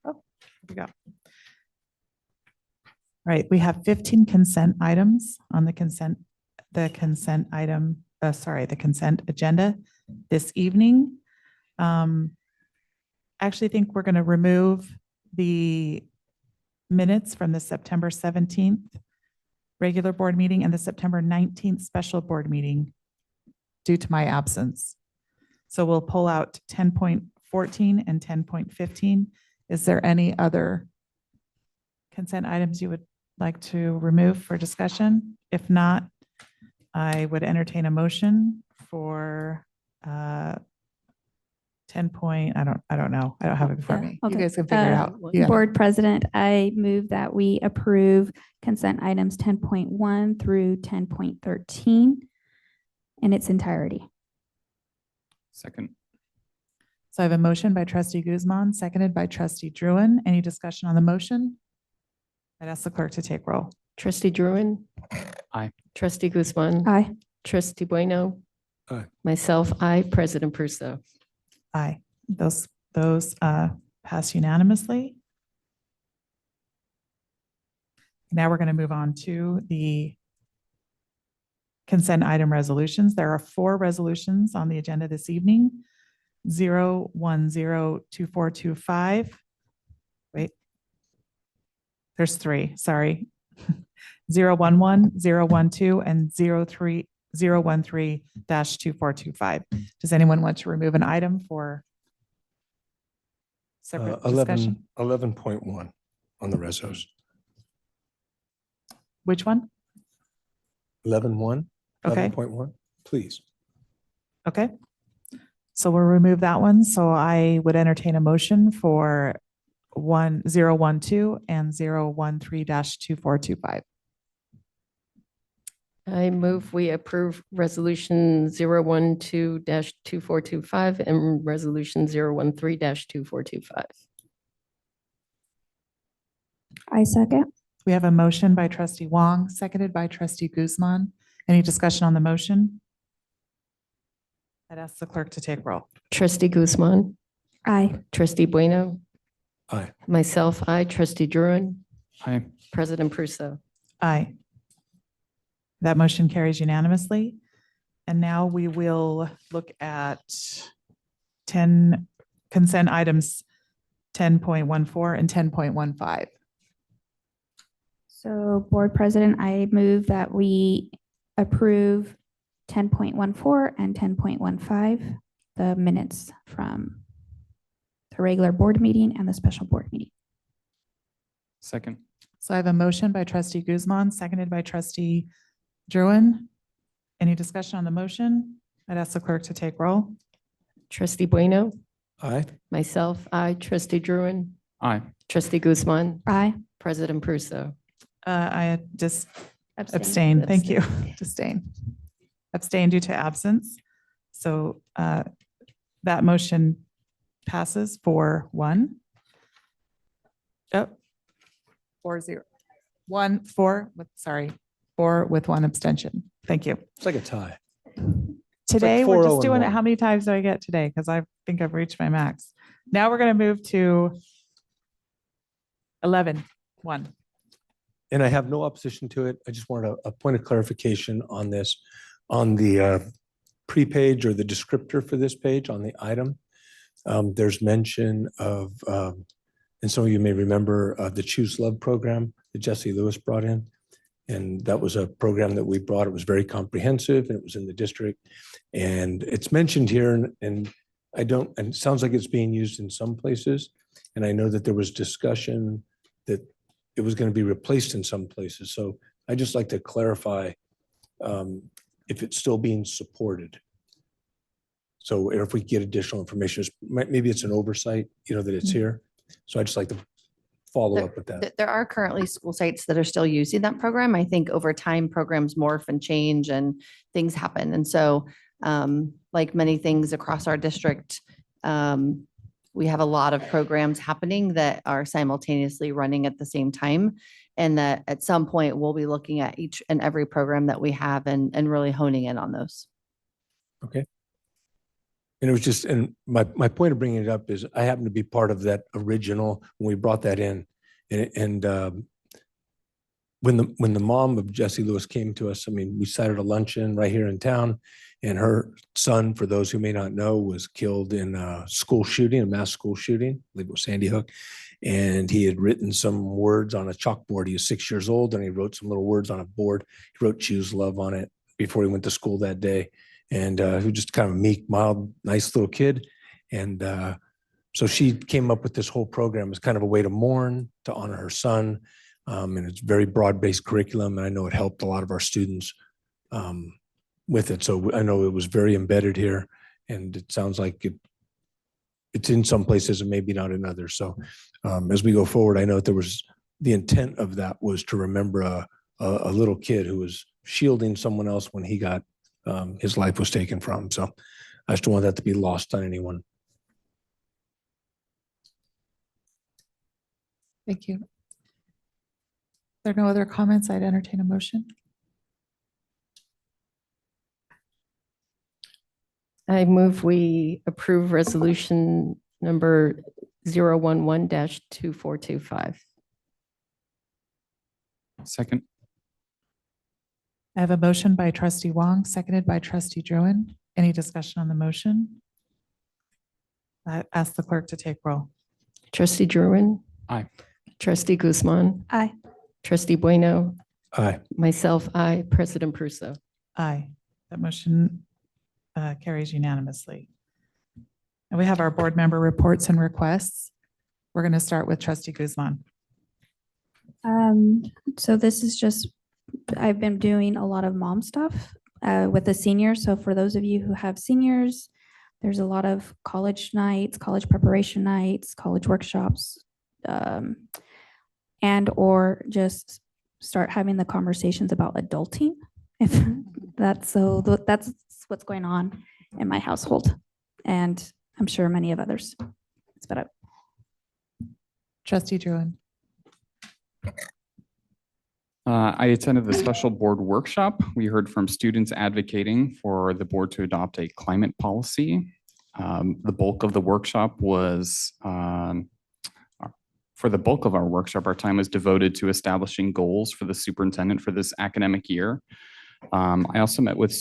Oh, here we go. All right, we have 15 consent items on the consent agenda this evening. I actually think we're going to remove the minutes from the September 17th regular board meeting and the September 19th special board meeting due to my absence. So we'll pull out 10.14 and 10.15. Is there any other consent items you would like to remove for discussion? If not, I would entertain a motion for 10 point, I don't know. I don't have it before me. You Okay. guys can figure it out. Yeah. Board President, I move that we approve consent items 10.1 through 10.13 in its entirety. Second. So I have a motion by trustee Guzman, seconded by trustee Druin. Any discussion on the motion? I'd ask the clerk to take roll. Trustee Druin. Aye. Trustee Guzman. Aye. Trustee Bueno. Aye. Myself, I, President Prusso. Aye. Those pass unanimously. Now we're going to move on to the consent item resolutions. There are 4 resolutions on the agenda this evening. 0102425. Wait. There's 3, sorry. 011, 012, and 013-24225. Does anyone want to remove an item for separate discussion? 11.1 on the resos. Which one? 11.1, Okay. 11.1, please. Okay. So we'll remove that one. So I would entertain a motion for 1012 and 013-2425. I move we approve resolution 012-2425 and resolution 013-2425. I second. We have a motion by trustee Wong, seconded by trustee Guzman. Any discussion on the motion? I'd ask the clerk to take roll. Trustee Guzman. Aye. Trustee Bueno. Aye. Myself, I, trustee Druin. Aye. President Prusso. Aye. That motion carries unanimously. And now we will look at 10 consent items, 10.14 and 10.15. So Board President, I move that we approve 10.14 and 10.15, the minutes from the regular board meeting and the special board meeting. Second. So I have a motion by trustee Guzman, seconded by trustee Druin. Any discussion on the motion? I'd ask the clerk to take roll. Trustee Bueno. Aye. Myself, I, trustee Druin. Aye. Trustee Guzman. Aye. President Prusso. I just abstain. Thank you. Abstain due to absence. So that motion passes 4-1. Oh, 4-0. 4 with 1 abstention. Thank you. It's like a tie. Today, we're just 4-0 doing and it. 1. How many times do I get today? Because I think I've reached my max. Now we're going to move to 11-1. And I have no opposition to it. I just wanted a point of clarification on this. On the pre-page or the descriptor for this page on the item, There's mention of, and some of you may remember the Choose Love program that Jesse Lewis brought in. And that was a program that we brought. It was very comprehensive and it was in the district. And it's mentioned here and and it sounds like it's being used in some places. And I know that there was discussion that it was going to be replaced in some places. So I just like to clarify if it's still being supported. So if we get additional information, maybe it's an oversight, that it's here. So I just like to follow up with that. There are currently school sites that are still using that program. I think over time, programs morph and change and things happen. And so like many things across our district, we have a lot of programs happening that are simultaneously running at the same time. And that at some point we'll be looking at each and every program that we have and really honing in on those. Okay. And it was just, and my point of bringing it up is I happen to be part of that original, when we brought that in. And when the mom of Jesse Lewis came to us, I mean, we sat at a luncheon right here in town, and her son, for those who may not know, was killed in a school shooting, a mass school shooting, I believe it was Sandy Hook. And he had written some words on a chalkboard. He was 6 years old and he wrote some little words on a board. He wrote "Choose Love" on it before he went to school that day. And he was just kind of a meek, mild, nice little kid. And so she came up with this whole program as kind of a way to mourn, to honor her son. And it's very broad-based curriculum. And I know it helped a lot of our students with it. So I know it was very embedded here. And it sounds like it's in some places and maybe not in others. So as we go forward, I know that the intent of that was to remember a little kid who was shielding someone else when he got his life was taken from. So I just don't want that to be lost on anyone. Thank you. If there are no other comments, I'd entertain a motion. I move we approve resolution number 011-2425. Second. I have a motion by trustee Wong, seconded by trustee Druin. Any discussion on the motion? I ask the clerk to take roll. Trustee Druin. Aye. Trustee Guzman. Aye. Trustee Bueno. Aye. Myself, aye. President Prusso. Aye. That motion carries unanimously. And we have our board member reports and requests. We're going to start with trustee Guzman. So this is just, I've been doing a lot of mom stuff with the seniors. So for those of you who have seniors, there's a lot of college nights, college preparation nights, college workshops, and or just start having the conversations about adulting. If that's what's going on in my household, and I'm sure many of others. That's about it. Trustee Druin. I attended the special board workshop. We heard from students advocating for the board to adopt a climate policy. The bulk of the workshop was, for the bulk of our workshop, our time was devoted to establishing goals for the superintendent for this academic year. I also met with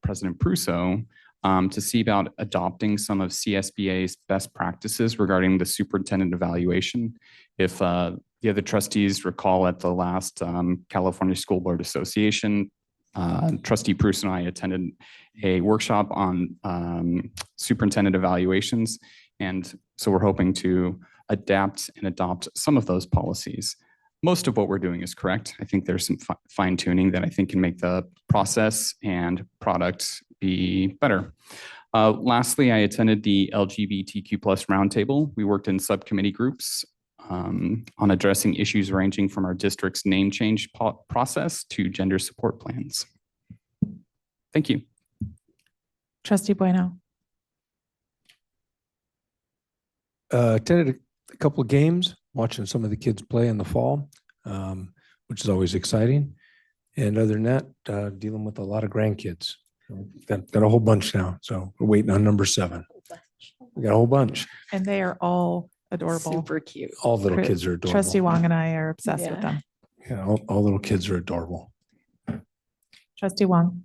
President Prusso to see about adopting some of CSBA's best practices regarding the superintendent evaluation. If the other trustees recall, at the last California School Board Association, Trustee Prusso and I attended a workshop on superintendent evaluations. And so we're hoping to adapt and adopt some of those policies. Most of what we're doing is correct. I think there's some fine tuning that I think can make the process and product be better. Lastly, I attended the LGBTQ+ roundtable. We worked in subcommittee groups on addressing issues ranging from our district's name change process to gender support plans. Thank you. Trustee Bueno. Attended a couple of games, watching some of the kids play in the fall, which is always exciting. And other than that, dealing with a lot of grandkids. Got a whole bunch now. So we're waiting on number 7. We got a whole bunch. And they are all adorable. Super cute. All little kids are adorable. Trustee Wong and I are obsessed with them. Yeah, all little kids are adorable. Trustee Wong.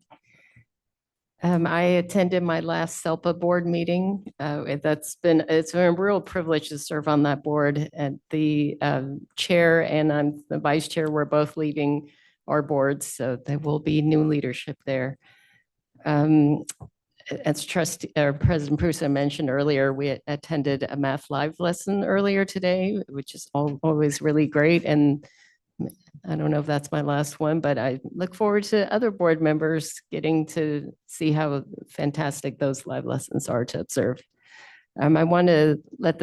I attended my last SELPA board meeting. It's been a real privilege to serve on that board. And the chair and I'm the vice chair, we're both leaving our boards, so there will be new leadership there. As President Prusa mentioned earlier, we attended a math live lesson earlier today, which is always really great. And I don't know if that's my last one, but I look forward to other board members getting to see how fantastic those live lessons are to observe. I want to let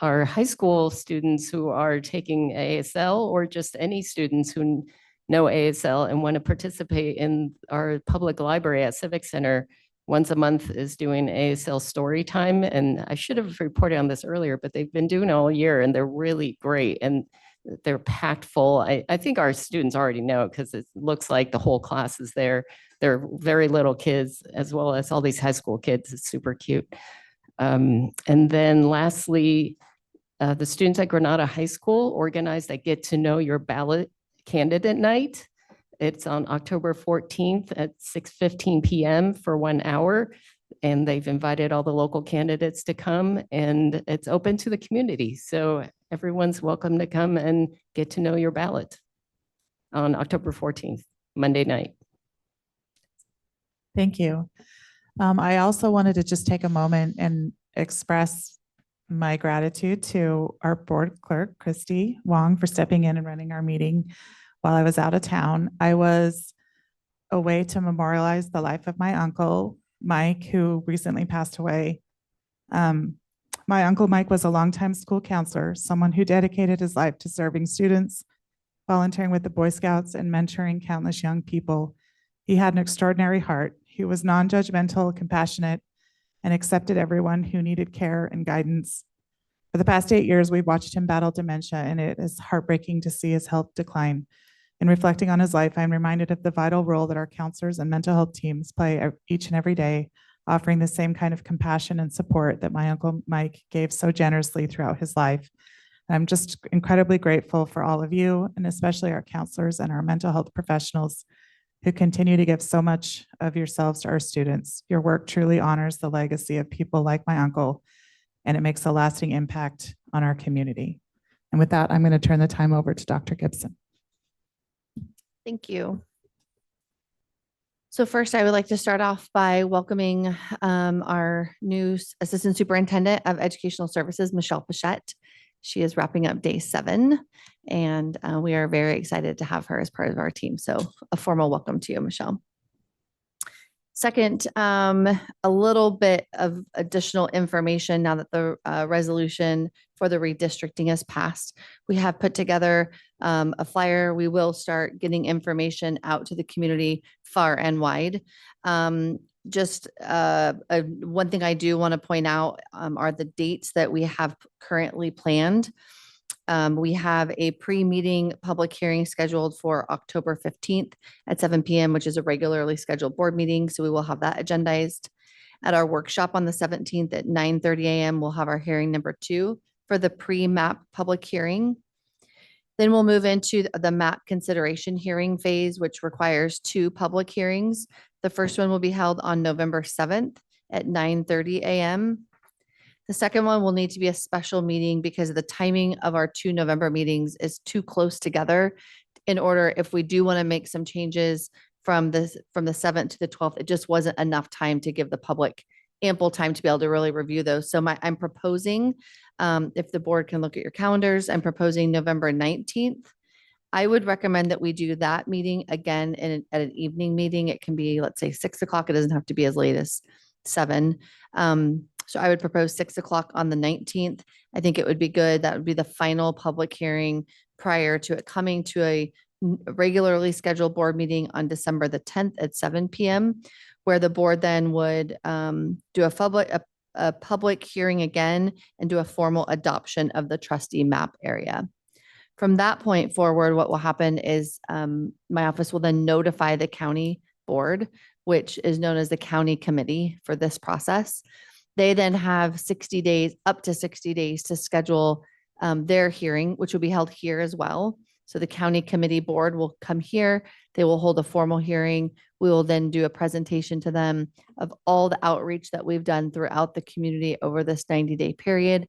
our high school students who are taking ASL or just any students who know ASL and want to participate in our public library at Civic Center once a month is doing ASL story time. And I should have reported on this earlier, but they've been doing it all year and they're really great. And they're packed full. I think our students already know because it looks like the whole class is there. They're very little kids as well as all these high school kids. It's super cute. And then lastly, the students at Granada High School organized a Get to Know Your Ballot Candidate Night. It's on October 14th at 6:15 p.m. for 1 hour. And they've invited all the local candidates to come and it's open to the community. So everyone's welcome to come and get to know your ballot on October 14th, Monday night. Thank you. I also wanted to just take a moment and express my gratitude to our board clerk, Christy Wong, for stepping in and running our meeting while I was out of town. I was away to memorialize the life of my uncle, Mike, who recently passed away. My uncle Mike was a longtime school counselor, someone who dedicated his life to serving students, volunteering with the Boy Scouts, and mentoring countless young people. He had an extraordinary heart. He was non-judgmental, compassionate, and accepted everyone who needed care and guidance. For the past 8 years, we've watched him battle dementia, and it is heartbreaking to see his health decline. In reflecting on his life, I'm reminded of the vital role that our counselors and mental health teams play each and every day, offering the same kind of compassion and support that my Uncle Mike gave so generously throughout his life. I'm just incredibly grateful for all of you, and especially our counselors and our mental health professionals who continue to give so much of yourselves to our students. Your work truly honors the legacy of people like my uncle, and it makes a lasting impact on our community. And with that, I'm going to turn the time over to Dr. Gibson. Thank you. So first, I would like to start off by welcoming our new Assistant Superintendent of Educational Services, Michelle Pichette. She is wrapping up day 7, and we are very excited to have her as part of our team. So a formal welcome to you, Michelle. Second, a little bit of additional information now that the resolution for the redistricting has passed. We have put together a flyer. We will start getting information out to the community far and wide. Just one thing I do want to point out are the dates that we have currently planned. We have a pre-meeting public hearing scheduled for October 15th at 7 p.m., which is a regularly scheduled board meeting. So we will have that agendized. At our workshop on the 17th at 9:30 a.m., we'll have our hearing number 2 for the pre-map public hearing. Then we'll move into the map consideration hearing phase, which requires 2 public hearings. The first one will be held on November 7th at 9:30 a.m. The second one will need to be a special meeting because the timing of our 2 November meetings is too close together. In order, if we do want to make some changes from the 7th to the 12th, it just wasn't enough time to give the public ample time to be able to really review those. So I'm proposing, if the board can look at your calendars, I'm proposing November 19th. I would recommend that we do that meeting again at an evening meeting. It can be, let's say 6 o'clock. It doesn't have to be as late as 7. So I would propose 6 o'clock on the 19th. I think it would be good. That would be the final public hearing prior to it coming to a regularly scheduled board meeting on December the 10th at 7 p.m., where the board then would do a public hearing again and do a formal adoption of the trustee map area. From that point forward, what will happen is my office will then notify the county board, which is known as the county committee for this process. They then have 60 days, up to 60 days to schedule their hearing, which will be held here as well. So the county committee board will come here. They will hold a formal hearing. We will then do a presentation to them of all the outreach that we've done throughout the community over this 90-day period.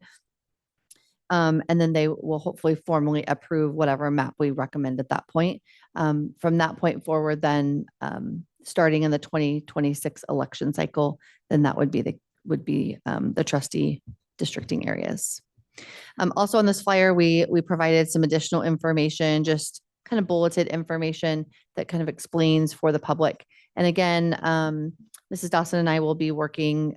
And then they will hopefully formally approve whatever map we recommend at that point. From that point forward, then starting in the 2026 election cycle, then that would be the trustee districting areas. Also on this flyer, we provided some additional information, just kind of bulleted information that kind of explains for the public. And again, Mrs. Dawson and I will be working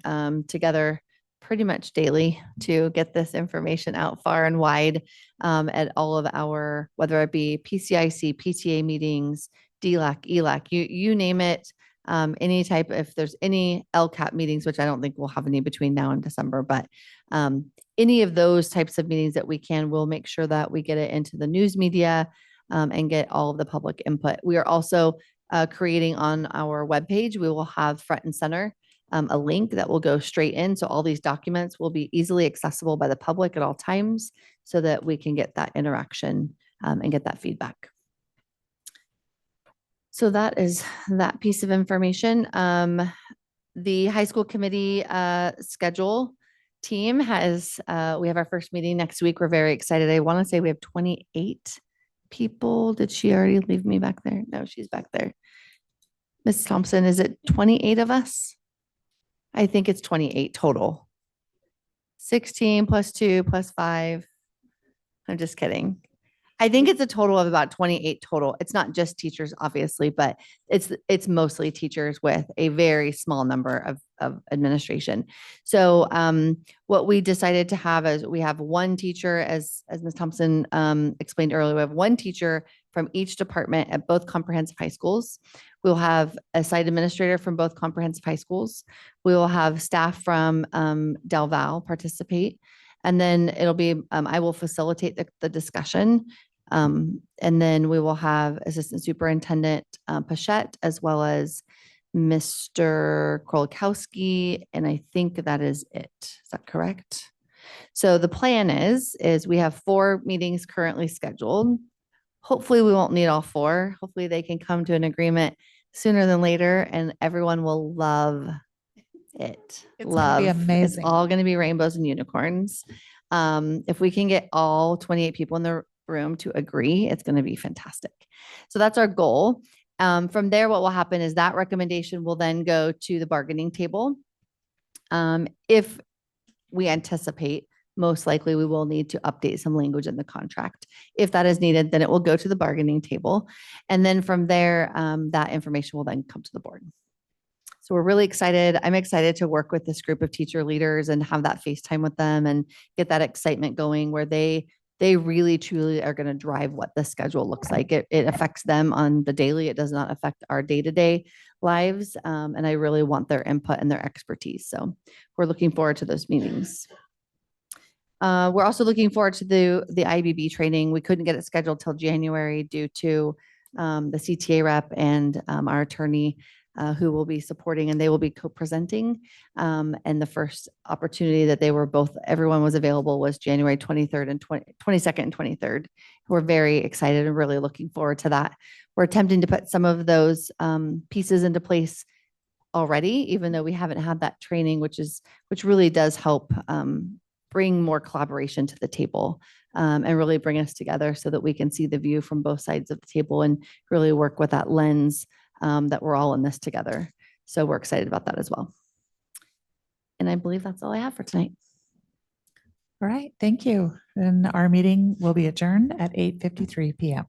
together pretty much daily to get this information out far and wide at all of our, whether it be PCIC, PTA meetings, DLAC, ELAC, you name it. Any type, if there's any LCAP meetings, which I don't think we'll have any between now and December, but any of those types of meetings that we can, we'll make sure that we get it into the news media and get all of the public input. We are also creating on our webpage, we will have front and center a link that will go straight in. So all these documents will be easily accessible by the public at all times so that we can get that interaction and get that feedback. So that is that piece of information. The high school committee schedule team has, we have our first meeting next week. We're very excited. I want to say we have 28 people. Did she already leave me back there? No, she's back there. Ms. Thompson, is it 28 of us? I think it's 28 total. 16 plus 2 plus 5. I'm just kidding. I think it's a total of about 28 total. It's not just teachers, obviously, but it's mostly teachers with a very small number of administration. So what we decided to have is we have one teacher, as Ms. Thompson explained earlier, we have one teacher from each department at both comprehensive high schools. We'll have a site administrator from both comprehensive high schools. We will have staff from Del Val participate. And then it'll be, I will facilitate the discussion. And then we will have Assistant Superintendent Pachette, as well as Mr. Krolikowski. And I think that is it. Is that correct? So the plan is we have 4 meetings currently scheduled. Hopefully we won't need all 4. Hopefully they can come to an agreement sooner than later and everyone will love it. It's gonna be amazing. It's all going to be rainbows and unicorns. If we can get all 28 people in the room to agree, it's going to be fantastic. So that's our goal. From there, what will happen is that recommendation will then go to the bargaining table. If we anticipate, most likely we will need to update some language in the contract. If that is needed, then it will go to the bargaining table. And then from there, that information will then come to the board. So we're really excited. I'm excited to work with this group of teacher leaders and have that FaceTime with them and get that excitement going where they really truly are going to drive what the schedule looks like. It affects them on the daily. It does not affect our day-to-day lives. And I really want their input and their expertise. So we're looking forward to those meetings. We're also looking forward to the IBB training. We couldn't get it scheduled till January due to the CTA rep and our attorney who will be supporting, and they will be co-presenting. And the first opportunity that everyone was available was January 23rd and 22nd and 23rd. We're very excited and really looking forward to that. We're attempting to put some of those pieces into place already, even though we haven't had that training, which really does help bring more collaboration to the table and really bring us together so that we can see the view from both sides of the table and really work with that lens that we're all in this together. So we're excited about that as well. And I believe that's all I have for tonight. All right, thank you. And our meeting will be adjourned at 8:53 p.m.